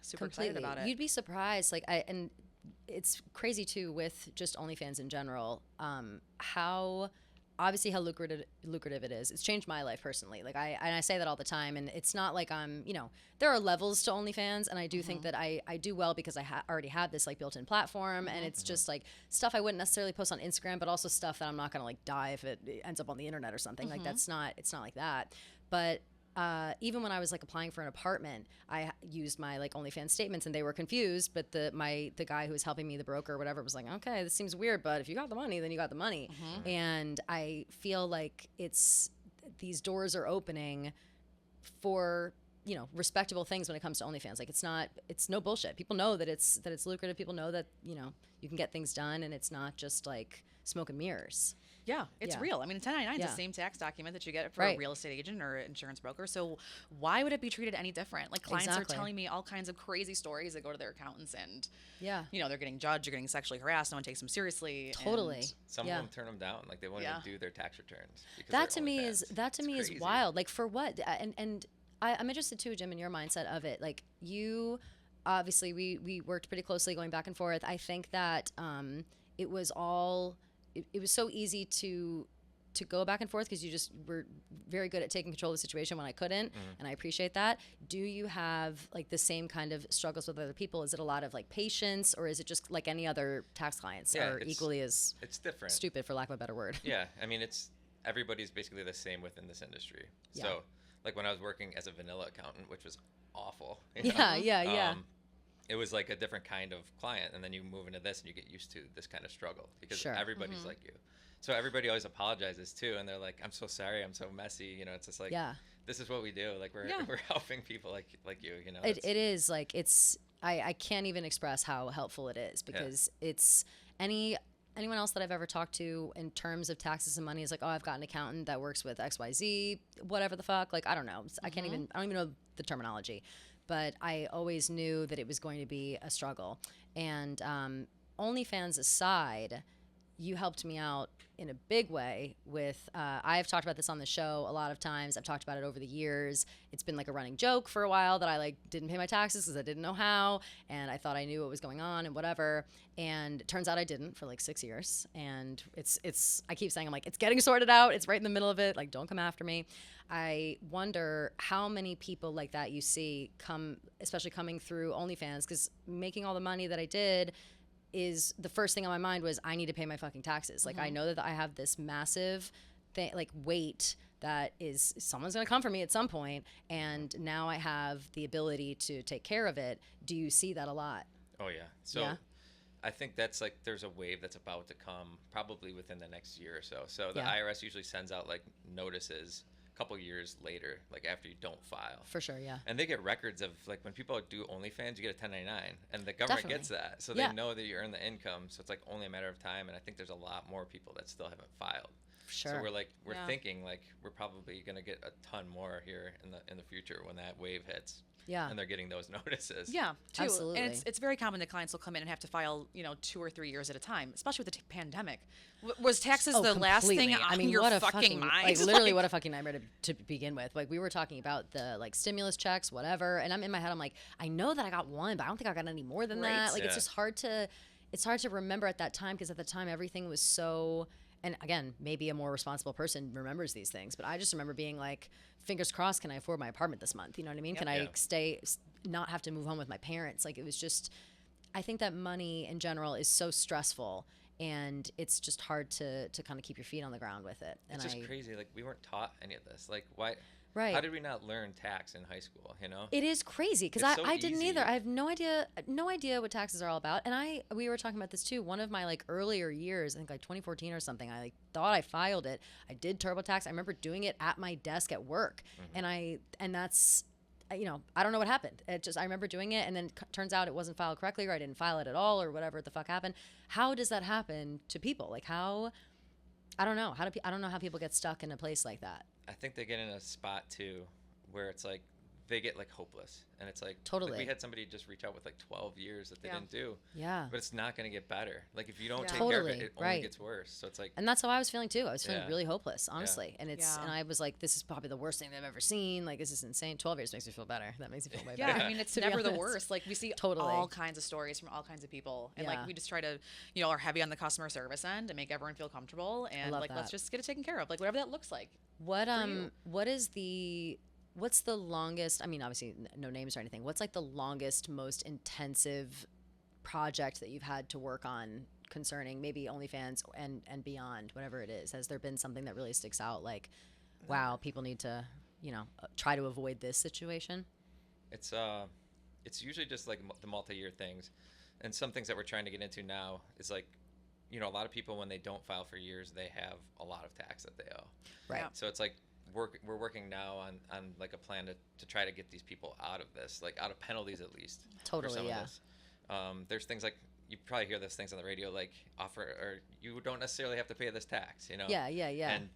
super Completely. excited about it. You'd be surprised. And it's crazy too with just OnlyFans in general. How obviously how lucrative it is. It's changed my life personally. Like I say that all the time, and it's not like I'm there are levels to OnlyFans, and I do think that I do well because I already have this like built-in platform, and it's just like stuff I wouldn't necessarily post on Instagram, but also stuff that I'm not gonna like die if it ends up on the internet or something. Like it's not like that. But even when I was like applying for an apartment, I used my like OnlyFans statements and they were confused. But the guy who was helping me, the broker or whatever, was like, okay, this seems weird, but if you got the money, then you got the money. And I feel like these doors are opening for respectable things when it comes to OnlyFans. Like it's no bullshit. People know that it's lucrative. People know that you can get things done, and it's not just like smoke and mirrors. Yeah, it's Yeah. real. I mean, 1099 is Yeah. the same tax document that you get for Right. a real estate agent or insurance broker. So why would it be treated any different? Like clients Exactly. are telling me all kinds of crazy stories that go to their accountants and, Yeah. they're getting judged, they're getting sexually harassed, no one takes them seriously. Totally. and- Some Yeah. of them turn them down. Like they won't Yeah. even do their tax returns. Because That they're to me OnlyFans. It's is crazy. wild. Like for what? And I'm interested too, Jim, in your mindset of it. Like you, obviously, we worked pretty closely going back and forth. I think that it was all. It was so easy to go back and forth because you just were very good at taking control of the situation when I couldn't, and I appreciate that. Do you have like the same kind of struggles with other people? Is it a lot of like patience, or is it just like any other tax clients Yeah, are it's- equally as It's different. stupid, for lack of a better word? Yeah, I mean, everybody's basically the same within this industry. Yeah. So, like when I was working as a vanilla accountant, which was awful. Yeah. It was like a different kind of client, and then you move into this, and you get used to this kind of struggle because Sure. everybody's like you. So everybody always apologizes too, and they're like, "I'm so sorry, I'm so messy." It's just like, Yeah. this is what we do. Like we're Yeah. we're helping people like you. It is like I can't even express how helpful it is because it's anyone else that I've ever talked to in terms of taxes and money is like, oh, I've got an accountant that works with XYZ, whatever the fuck. Like, I don't know. I don't even know the terminology, but I always knew that it was going to be a struggle. And OnlyFans aside, you helped me out in a big way with, I've talked about this on the show a lot of times. I've talked about it over the years. It's been like a running joke for a while that I like didn't pay my taxes because I didn't know how. And I thought I knew what was going on and whatever. And it turns out I didn't for like 6 years. And I keep saying, I'm like, it's getting sorted out. It's right in the middle of it. Like, don't come after me. I wonder how many people like that you see especially coming through OnlyFans, because making all the money that I did is the first thing on my mind was I need to pay my fucking taxes. Like I know that I have this massive thing, like weight that is someone's going to come for me at some point, and now I have the ability to take care of it. Do you see that a lot? Oh yeah. So Yeah. I think that's like there's a wave that's about to come probably within the next year or so. So the Yeah. IRS usually sends out like notices couple years later, like after you don't file. For sure, yeah. And they get records of, like, when people do OnlyFans, you get a 1099, and the government gets that, so Yeah. they know that you earn the income. So it's like only a matter of time. And I think there's a lot more people that still haven't filed. Sure. So we're Yeah. thinking like we're probably gonna get a ton more here in the future when that wave hits. Yeah. And they're getting those notices. Yeah, too. Absolutely. And it's very common that clients will come in and have to file, 2 or 3 years at a time, especially with the pandemic. Was taxes the last thing completely. on your what a fucking mind? Like, literally, what a fucking nightmare to begin with. Like, we were talking about the, like, stimulus checks, whatever, and I'm in my head, I'm like, I know that I got one, but I don't think I got any more than that. Like, it's just hard to remember at that time, because at the time, everything was so... And again, maybe a more responsible person remembers these things, but I just remember being like, fingers crossed, can I afford my apartment this month? You know what I mean? Can I not have to move home with my parents? Like, it was just, I think that money in general is so stressful, and it's just hard to kind of keep your feet on the ground with it. And It's just crazy. Like, we weren't taught any of this. Like, why? Right. How did we not learn tax in high school? It is crazy, because It's so I didn't easy. either. I have no idea what taxes are all about. And we were talking about this too. One of my like earlier years, I think like 2014 or something, I like thought I filed it. I did TurboTax. I remember doing it at my desk at work, and that's, I don't know what happened. I remember doing it, and then turns out it wasn't filed correctly, or I didn't file it at all, or whatever the fuck happened. How does that happen to people? Like, how? I don't know. I don't know how people get stuck in a place like that. I think they get in a spot too where it's like they get like hopeless, and it's like Totally. Like, we had somebody just reach out with like 12 years that they didn't do. Yeah. But it's not going to get better. Like, if you don't take care Totally, of it, it only right. gets worse. So it's like, And that's how I was feeling too. I was feeling Yeah. really hopeless, honestly. And Yeah. and I was like, this is probably the worst thing I've ever seen. Like, this is insane. 12 years makes me feel better. That makes me feel way Yeah, better. I mean, it's to be never the honest. worst. Like, we see Totally. all kinds of stories from all kinds of people. And, Yeah. like, we just try to, are heavy on the customer service end and make everyone feel comfortable. And, love like, let's that. just get it taken care of. Like, whatever that looks like. What's the longest, I mean, obviously no names or anything. What's like the longest, most intensive project that you've had to work on concerning maybe OnlyFans and beyond, whatever it is? Has there been something that really sticks out, like, wow, people need to, try to avoid this situation? it's usually just like the multi-year things, and some things that we're trying to get into now is like, a lot of people, when they don't file for years, they have a lot of tax that they owe. Right. Yeah. So it's like we're working now on like a plan to try to get these people out of this, like out of penalties at least. Totally, for some yeah. of this. There's things like, you probably hear those things on the radio, like you don't necessarily have to pay this tax, Yeah. And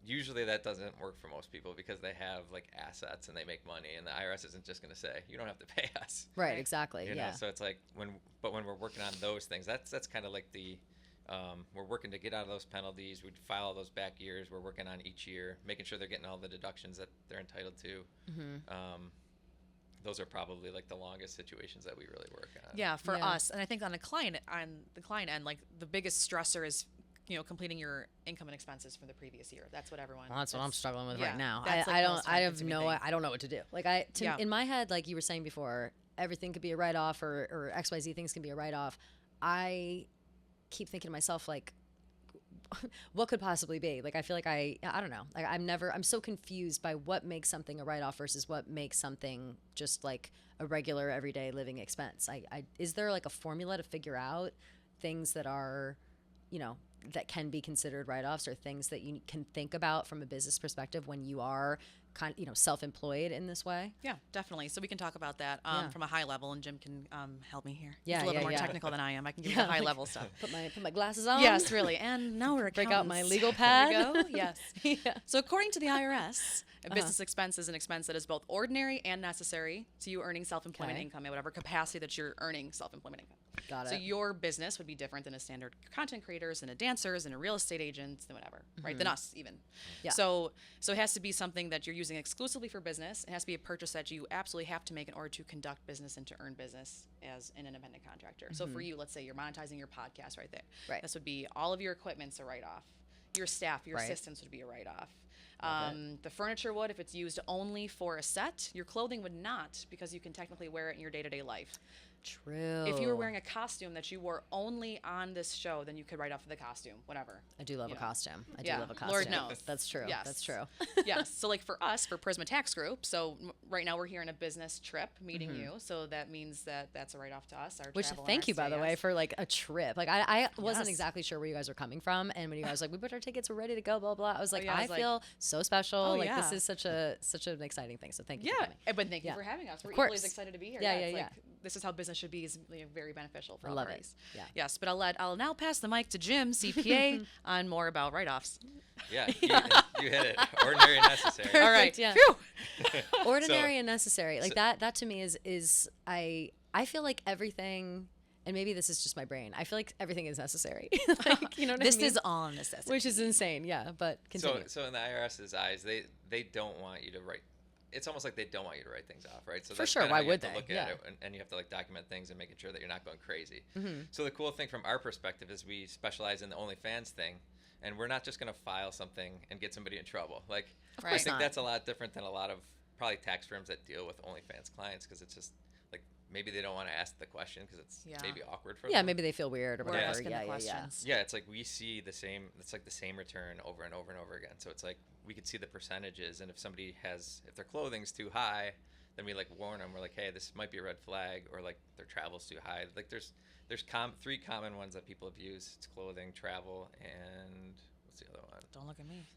usually that doesn't work for most people, because they have like assets and they make money, and the IRS isn't just going to say, you don't have to pay us. Right, exactly. You Yeah. know? So it's like when we're working on those things, that's kind of like the we're working to get out of those penalties. We'd file all those back years. We're working on each year, making sure they're getting all the deductions that they're entitled to. Those are probably like the longest situations that we really work on. Yeah, for Yeah. us. And I think on the client end, like, the biggest stressor is, completing your income and expenses for the previous year. That's what everyone. Well, that's what I'm struggling with yeah, right now. that's, like, I the don't. most I have time-consuming no. thing. I don't know what to do. Like Yeah. in my head, like you were saying before, everything could be a write off, or XYZ things can be a write off. I keep thinking to myself, like, what could possibly be? Like, I feel like I don't know. Like, I'm so confused by what makes something a write off versus what makes something just like a regular everyday living expense. Is there like a formula to figure out things that are, that can be considered write-offs, or things that you can think about from a business perspective when you are self-employed in this way? Yeah, definitely. So we can talk about that Yeah. from a high level, and Jim can help me here. Yeah, He's a little yeah, bit more yeah. technical than I am. I can give you the high level stuff. Put my glasses on. Yes, really. And now we're Break out my accountants. legal There we pad. go. Yes. Yeah. So according to the IRS, a business expense is an expense that is both ordinary and necessary to you earning self-employment Okay. income at whatever capacity that you're earning self-employment income. Got So it. your business would be different than a standard content creators and a dancers and a real estate agent and whatever, right? Than us even. Mm-hmm. Yeah. So it has to be something that you're using exclusively for business. It has to be a purchase that you absolutely have to make in order to conduct business and to earn business as an independent contractor. So for you, let's say you're monetizing your podcast right there. Mm-hmm. Right. This would be all of your equipment's a write-off. Your staff, your Right. assistants would be a write-off. The furniture would, if it's used only for a set. Your clothing would not, because you can technically wear it in your day-to-day life. True. If you were wearing a costume that you wore only on this show, then you could write off the costume, whatever. I do love you a know. costume. I Yeah, do love a costume. Lord knows. That's true. Yes. That's true. Yes. So like for us, for Prisma Tax Group, so right now we're here on a business trip meeting you. So that means that that's a write-off to us. Our Which travel and thank our you, by the stay, way, yes. for like a trip. Like I wasn't Yes. exactly sure where you guys were coming from, and when you guys were like, we booked our tickets, we're ready to go, blah blah. I was like, yeah, I I was like, feel so special. oh, like yeah. this is such an exciting thing. So thank you. Yeah, For coming. but thank you Yeah. for having us. We're Of equally course. as excited to be here. Yeah, it's yeah, like, this is how business should be. Is very beneficial for I all love it. parties. Yeah. Yes, but I'll now pass the mic to Jim, CPA, on more about write-offs. Yeah, you hit it. Ordinary and necessary. All right. yeah. Phew. Ordinary and necessary. Like that to me is I feel like everything. And maybe this is just my brain. I feel like everything is necessary. Like, you know what This I mean? is all necessary. Which is insane. Yeah, but continue. So in the IRS's eyes, they don't want you to write. It's almost like they don't want you to write things off, right? So For that's sure. kinda Why how you would have to they? look Yeah. at it, and you have to like document things and making sure that you're not going crazy. Mm-hmm. So the cool thing from our perspective is we specialize in the OnlyFans thing, and we're not just going to file something and get somebody in trouble. Like I course think not. that's a lot different than a lot of probably tax firms that deal with OnlyFans clients, because it's just like maybe they don't want to ask the question because it's Yeah. maybe awkward for yeah, them. maybe they feel weird or We're whatever. asking Yeah, the yeah, yeah. questions. Yeah, it's like we see the same. It's like the same return over and over and over again. So it's like we could see the percentages, and if somebody has, if their clothing's too high, then we like warn them. We're like, hey, this might be a red flag, or like their travel's too high. Like there's three common ones that people have used. It's clothing, travel, and what's the other one? Don't look at me.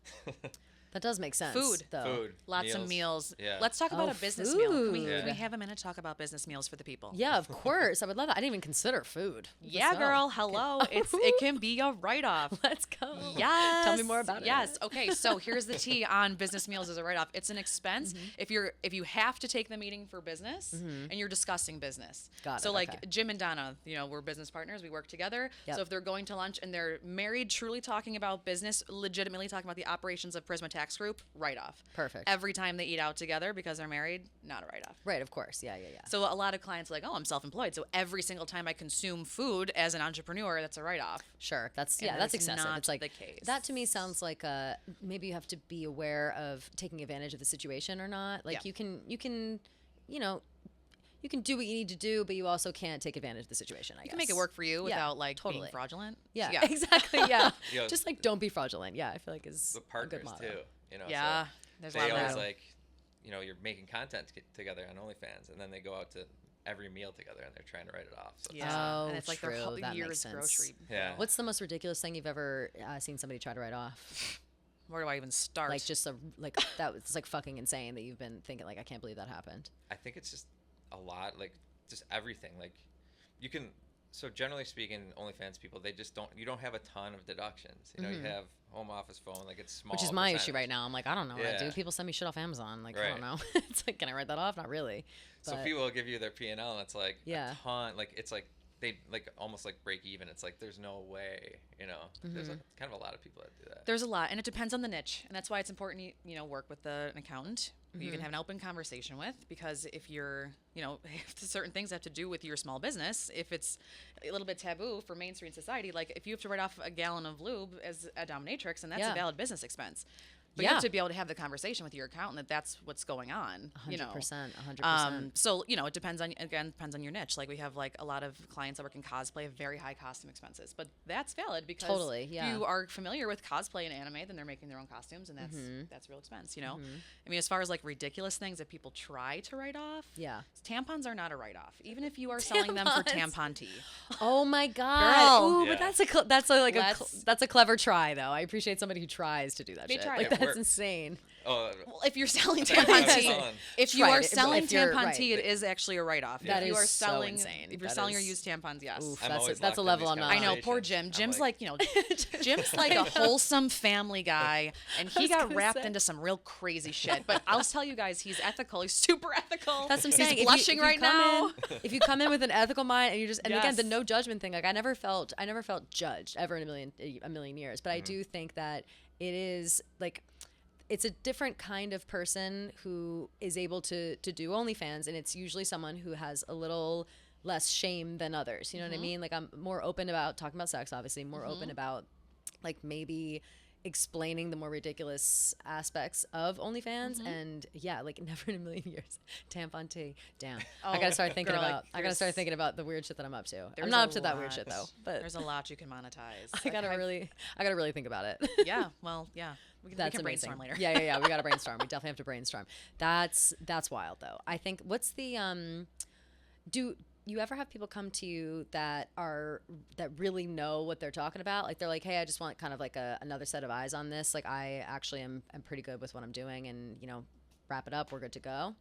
That does make sense. Food. though. Food. Lots of meals. Yeah. Let's talk about Oh, a business meal. Can we, food. can we Yeah. have a minute to talk about business meals for the people? Yeah, of course. I would love that. I didn't even consider food. Yeah, Let's go. girl. Hello. It can be a write-off. Let's go. Yes. Tell me more about it. Yes. Okay. So here's the tea on business meals as a write-off. It's an expense Mm-hmm. if you have to take the meeting for business and you're discussing business. Got so it, like okay. Jim and Donna, we're business partners. We work together. Yep. So if they're going to lunch and they're married, truly talking about business, legitimately talking about the operations of Prisma Tax Group, write-off. Perfect. Every time they eat out together because they're married, not a write-off. Right, of course. Yeah, yeah, yeah. So a lot of clients are like, oh, I'm self-employed. So every single time I consume food as an entrepreneur, that's a write-off. Sure. That's And that's that is excessive. not It's like the case. that to me sounds like maybe you have to be aware of taking advantage of the situation or not. Like Yeah. you can you can do what you need to do, but you also can't take advantage of the situation. I You guess can make it work for you Yeah, without like totally. being fraudulent. Yeah, Yeah. exactly. Yeah. Yeah. Just like don't be fraudulent. Yeah, I feel like is The a good partners motto. too. Yeah. So There's a they lot of always that. like, you're making content together on OnlyFans, and then they go out to every meal together, and they're trying to write it off. So Yeah. Oh, and it's like their true. whole That makes year's sense. grocery. Yeah. bill. What's the most ridiculous thing you've ever seen somebody try to write off? Where do I even start? Like just that was like fucking insane that you've been thinking like I can't believe that happened. I think it's just a lot, like just everything. Like you can, so generally speaking, OnlyFans people, you don't have a ton of deductions. You have home office phone, like it's small. Which is my issue percentage. right now. I'm like, I don't know what I do. Yeah. People send me shit off Amazon. Like, I Right. don't know. It's like, can I write that off? Not really. So But- people will give you their P&L, and it's like Yeah. a ton. Like it's like they like almost like break even. It's like there's no way. There's kind of a lot of people that do that. There's a lot, and it depends on the niche, and that's why it's important you work with an accountant who you can have an open conversation with, because if you're if certain things have to do with your small business, if it's a little bit taboo for mainstream society, like if you have to write off a gallon of lube as a dominatrix, and that's Yeah. a valid business expense. But you Yeah. have to be able to have the conversation with your accountant that that's what's going on. 100%. 100%. So it depends on your niche. Like we have like a lot of clients that work in cosplay have very high costume expenses, but that's valid because Totally, yeah. if you are familiar with cosplay and anime, then they're making their own costumes, and that's real expense. I mean, as far as like ridiculous things that people try to write off, Yeah. tampons are not a write off, even if you are selling them for Tampons. tampon tea. Oh my God. Girl. Ooh, Yeah. but Let's- that's a clever try though. I apprate somebody who tries to do that They shit. try Like to. that's Work. insane. Oh, Well, if you're selling thought you tampon were tea, selling. if you Right, are if selling you're- tampon right. tea, it is actually a write off. That if you is are so selling, insane. if you're That selling or is- used tampons, yes. Oof, I'm that's always a locked in level these I'm not I know, on. poor conversations. Jim. I'm Jim's like, Jim's like a wholesome family guy, and he was got gonna wrapped say. into some real crazy shit. But I'll tell you guys, he's ethical. He's super ethical. That's what I'm He's saying. If you- blushing if you right come now. in- if you come in with an ethical mind and again, the Yes. no judgment thing, like I never felt judged ever in a million years. But I do think that it is like, it's a different kind of person who is able to do OnlyFans, and it's usually someone who has a little less shame than others. You know what I mean? Like I'm more open about talking about sex, obviously, more open about like maybe explaining the more ridiculous aspects of OnlyFans, and yeah, like never in a million years, tampon tea. Damn, I gotta start thinking girl, like, about. I gotta start thinking about the weird shit that I'm up to. I'm There's not a up to that weird shit lot. though, but There's a lot you can monetize. I gotta really think about it. Yeah, well, yeah. We can That's brainstorm amazing. later. Yeah. We gotta brainstorm. We definitely have to brainstorm. That's wild though. I think what's the do you ever have people come to you that really know what they're talking about? Like they're like, hey, I just want kind of like another set of eyes on this. Like I actually am pretty good with what I'm doing, and wrap it up. We're good to go.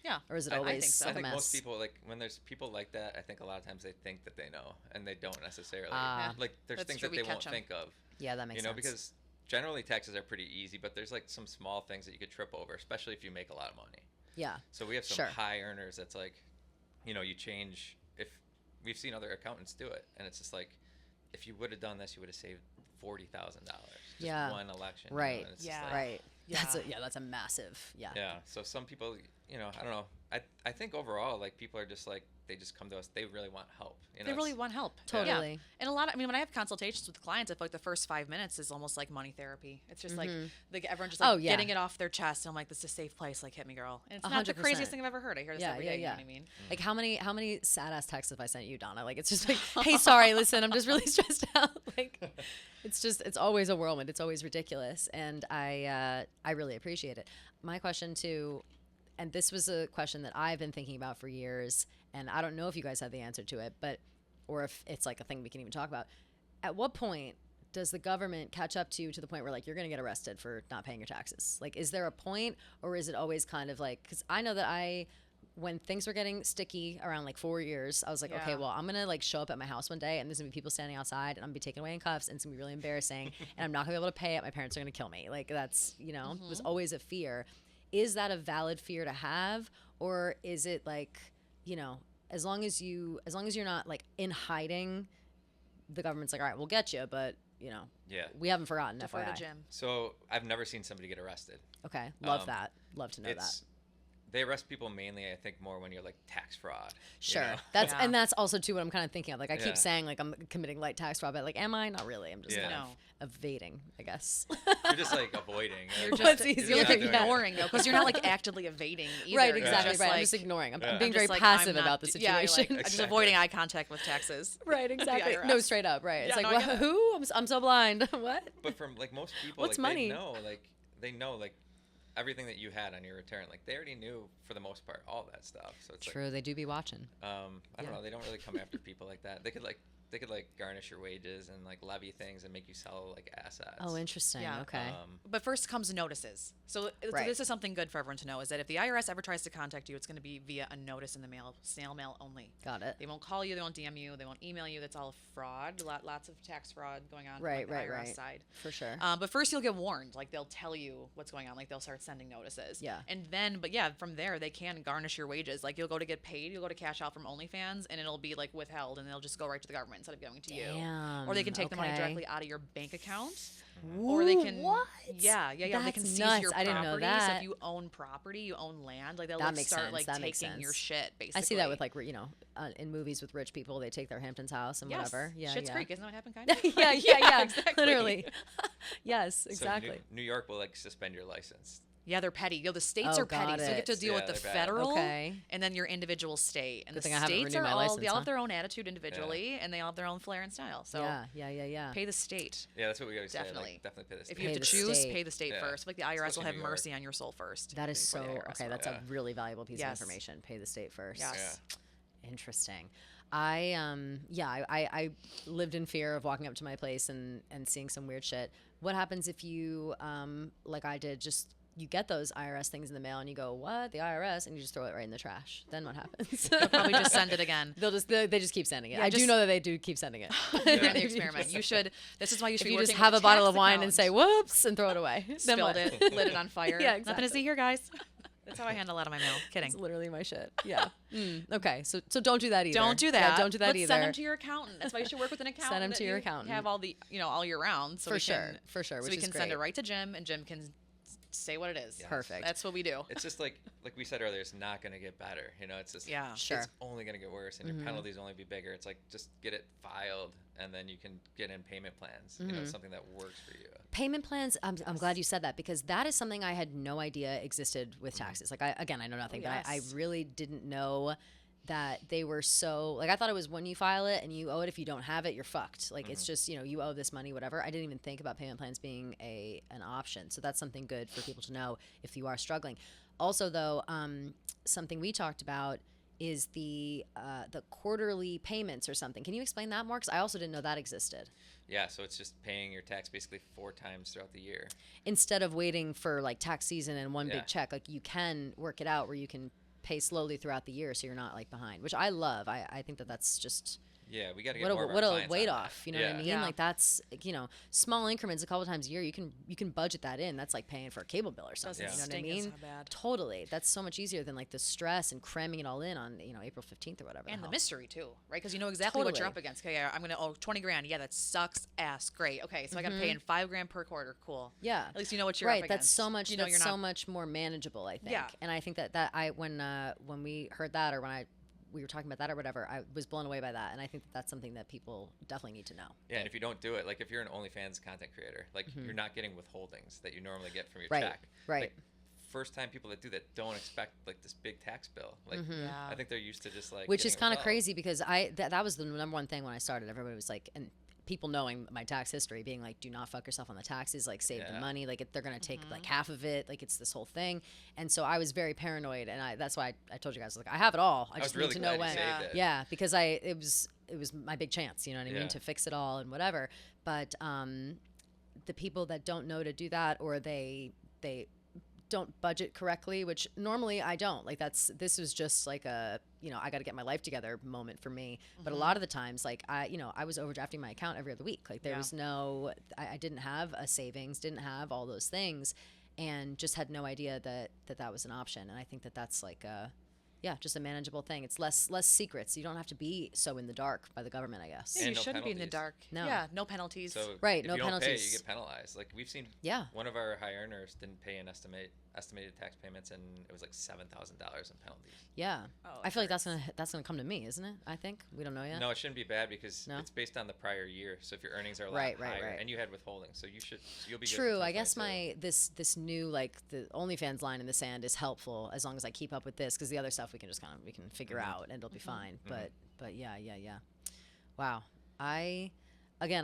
Yeah. Or is it I always think so. like I think a mess? most people, like, when there's people like that, I think a lot of times they think that they know, and they don't necessarily. Ah. Like, there's That's things true, that we they won't catch 'em. think of. Yeah, that makes sense. Because generally taxes are pretty easy, but there's like some small things that you could trip over, especially if you make a lot of money. Yeah. So we have some Sure. high earners that's like, you change, if we've seen other accountants do it, and it's just like, if you would have done this, you would have saved $40,000. Yeah. One election. Right. And it's just Yeah. like, Right. Yeah. That's a massive. Yeah. yeah. So some people, I don't know. I think overall, like, people are just like, they just come to us. They really want help. They really want help. Totally. Yeah. And when I have consultations with clients, I feel like the first 5 minutes is almost like money therapy. It's just like everyone just like Oh, yeah. getting it off their chest. And I'm like, this is a safe place. Like, hit me, girl. And it's not the 100%. craziest thing I've ever heard. I hear this every day. You know what I mean? Like how many sad ass texts have I sent you, Donna? Like it's just like, hey, sorry, listen, I'm just really stressed out. Like it's always a whirlwind. It's always ridiculous, and I really appreciate it. My question too, and this was a question that I've been thinking about for years, and I don't know if you guys have the answer to it, or if it's like a thing we can even talk about. At what point does the government catch up to you to the point where like you're going to get arrested for not paying your taxes? Like, is there a point, or is it always kind of like, because I know that when things were getting sticky around like 4 years, I was like, okay, Yeah. well, I'm going to like show up at my house one day and there's going to be people standing outside and I'm going to be taken away in cuffs and it's going to be really embarrassing and I'm not going to be able to pay it. My parents are going to kill me. Like that's, was always a fear. Is that a valid fear to have? Or is it like, as long as you're not like in hiding, the government's like, all right, we'll get you, but Yeah. we haven't forgotten. Defer FYI. the gym. So I've never seen somebody get arrested. Okay. Love Um, that. Love to know that. They arrest people mainly, I think, more when you're like tax fraud. Sure. That's And that's also too what I'm kind of thinking of. Like I Yeah. keep saying like I'm committing light tax fraud, but like am I? Not really. I'm just Yeah. kind No. of evading, I guess. You're just like avoiding. You're Like, just What's easier? you're like not doing it. ignoring though, because you're not like actively evading either. Right, You're exactly. just, Right. I'm like- just ignoring. I'm Yeah. being I'm very just like, passive I'm about the not- yeah, you're situation. like, I'm just Exactly. avoiding eye contact with taxes. right, exactly. IRS. No, straight up, right. It's Yeah, like, no, I get it. who? I'm so blind. What? But from like most people, What's like money? they know like everything that you had on your return. Like they already knew for the most part all that stuff. So it's True, they do be watching. like I don't Yeah. know. They don't really come after people like that. They could garnish your wages and like levy things and make you sell like assets. Oh, interesting. Yeah. Okay. But first comes notices. So Right. this is something good for everyone to know, is that if the IRS ever tries to contact you, it's going to be via a notice in the mail, snail mail only. Got it. They won't call you, they won't DM you, they won't email you. That's all fraud. Lots of tax fraud going on Right, from like, the right, IRS right. side. For sure. But first you'll get warned. Like they'll tell you what's going on. Like they'll start sending notices. Yeah. And then, but yeah, from there they can garnish your wages. Like you'll go to get paid, you'll go to cash out from OnlyFans, and it'll be like withheld, and they'll just go right to the government instead of going to you. Damn, Or they can take the money okay. directly out of your bank account. Or they can, What? yeah. They can That's seize nuts. your I property. didn't know So that. if you own property, you own land, like they'll That like makes start sense. like That makes taking your sense. shit. Basically, I see that with like in movies with rich people, they take their Hamptons house and yes. whatever. Yeah, Schitt's yeah. Creek, isn't that what happened? Kind of. yeah, exactly. literally. Yes, So exactly. New York will like suspend your license. Yeah, they're petty. The states Oh, are petty, got so you get to it. deal Yeah, with the they're bad. federal, Okay. and then your individual state. And Good the thing I haven't states renewed are my all license, they all huh? have their own attitude individually, and they all have their own flair and style. So yeah. pay the state. Yeah, that's what we always Definitely. say. Like, definitely pay the state. If you have Pay to the choose, state. pay the state Yeah. first. Like the IRS will Especially have New York. mercy on your soul first. That is so before the IRS okay. will. That's Yeah. a really valuable piece of Yes. information. Pay the state first. Yes. Interesting. I lived in fear of walking up to my place and seeing some weird shit. What happens if you like I did just you get those IRS things in the mail and you go, what? The IRS? And you just throw it right in the trash. Then what happens? They'll probably just send it again. They just keep sending it. Yeah, I do just- know that they do keep sending it. During the experiment, you should. This is why you should If be you just working have with a bottle of tax wine and say accountant. whoops and throw it away. Then Spilled what? it, lit it on fire. Yeah, Nothing to exactly. see here, guys. That's how I handle a lot of my mail. Kidding. It's literally my shit. Yeah. Okay. So don't do that either. Don't do Yeah, that. don't do that Let's either. Send them to your accountant. That's why you should work with an accountant. them that to your you accountant. Have all the all year round. So For we sure, can, for sure, So which we is can send it great. right to Jim, and Jim can say what it is. Yes. Perfect. That's what we do. It's just like we said earlier, it's not going to get better. You know, it's just Yeah. Sure. it's only going to get worse, and your penalties only be bigger. It's like just get it filed, and then you can get in payment plans. You know, something that works for you. Payment plans. I'm glad you said that, because that is something I had no idea existed with taxes. Like I know nothing, but I yes. really didn't know that they were so, like, I thought it was when you file it and you owe it. If you don't have it, you're fucked. Like it's just, you know, you owe this money, whatever. I didn't even think about payment plans being an option. So that's something good for people to know if you are struggling. Also, though, something we talked about is the quarterly payments or something. Can you explain that more? Because I also didn't know that existed. Yeah, so it's just paying your tax basically 4 times throughout the year. Instead of waiting for like tax season and one Yeah. big check, like you can work it out where you can pay slowly throughout the year, so you're not like behind, which I love. I think that's just Yeah, we got to get what a more of our what a clients weight on that. off. You know what I mean? Yeah. Like that's, you know, small increments a couple times a year. You can budget that in. That's like paying for a cable bill or something. Doesn't You know what I sting as mean? bad. Totally. That's so much easier than like the stress and cramming it all in on, you know, April 15th or whatever. And the hell. mystery too, right? Because you know exactly what you're Totally. up against. Okay, I'm gonna owe 20 grand. Yeah, that sucks ass. Great. Okay, so I gotta pay in 5 grand per quarter. Cool. Yeah. At least you know what you're right. up That's against. so much. You know That's you're so not. much more manageable, I think. Yeah. And I think that I when we heard that, or when we were talking about that or whatever, I was blown away by that. And I think that's something that people definitely need to know. Yeah, and if you don't do it, like if you're an OnlyFans content creator, like you're not getting withholdings that you normally get from your Right, check. right. Like, first time people that do that don't expect like this big tax bill. Like Yeah. I think they're used to just like Which is getting it kind of withheld. crazy, because that was the number one thing when I started. Everybody was like, and people knowing my tax history, being like, do not fuck yourself on the taxes, like save the Yeah. money, like they're gonna take like half of it, like it's this whole thing. And so I was very paranoid, and that's why I told you guys, like, I have it all. I just was really need to know glad you when. saved it. Yeah, because it was my big chance, you know what I mean, Yeah. to fix it all and whatever. But the people that don't know to do that, or they don't budget correctly, which normally I don't. Like this was just like a, you know, I got to get my life together moment for me. But a lot of the times, like I was overdrafting my account every other week. Like there was I didn't have a savings, didn't have all those things, and just had no idea that was an option. And I think that's like just a manageable thing. It's less secrets. You don't have to be so in the dark by the government, I guess. Yeah, And you no shouldn't be in the penalties. dark. No. Yeah, no penalties. So Right, if no you don't pay, penalties. you get penalized. Like we've seen Yeah. one of our high earners didn't pay an estimated tax payments, and it was like $7,000 in penalties. Yeah. Oh, I feel like hurts. that's gonna come to me, isn't it? I think we don't know yet. No, it shouldn't be bad because No? it's based on the prior year. So if your earnings are a lot Right, higher, right. and you had withholding, so you'll be good True. for I guess 2022. this new, like, the OnlyFans line in the sand is helpful, as long as I keep up with this, because the other stuff we can figure out, and it'll be fine. But yeah. Wow. I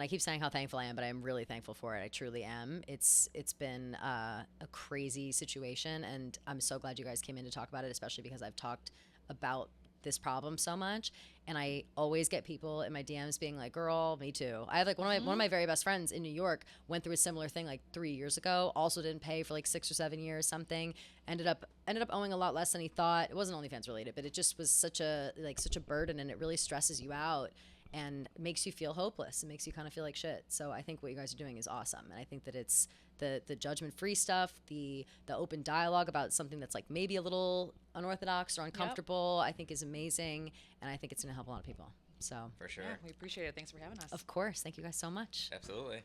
keep saying how thankful I am, but I'm really thankful for it. I truly am. It's been a crazy situation, and I'm so glad you guys came in to talk about it, especially because I've talked about this problem so much, and I always get people in my DMs being like, "Girl, me too." I have like one of my very best friends in New York went through a similar thing like 3 years ago. Also didn't pay for like 6 or 7 years, something. Ended up owing a lot less than he thought. It wasn't OnlyFans related, but it just was such a burden, and it really stresses you out and makes you feel hopeless. It makes you kind of feel like shit. So I think what you guys are doing is awesome, and I think that it's the judgment-free stuff, the open dialogue about something that's like maybe a little unorthodox or uncomfortable, I think is amazing, and I think it's going to help a lot of people. So For sure. Yeah, we appreciate it. Thanks for having us. of course, thank you guys so much. Absolutely.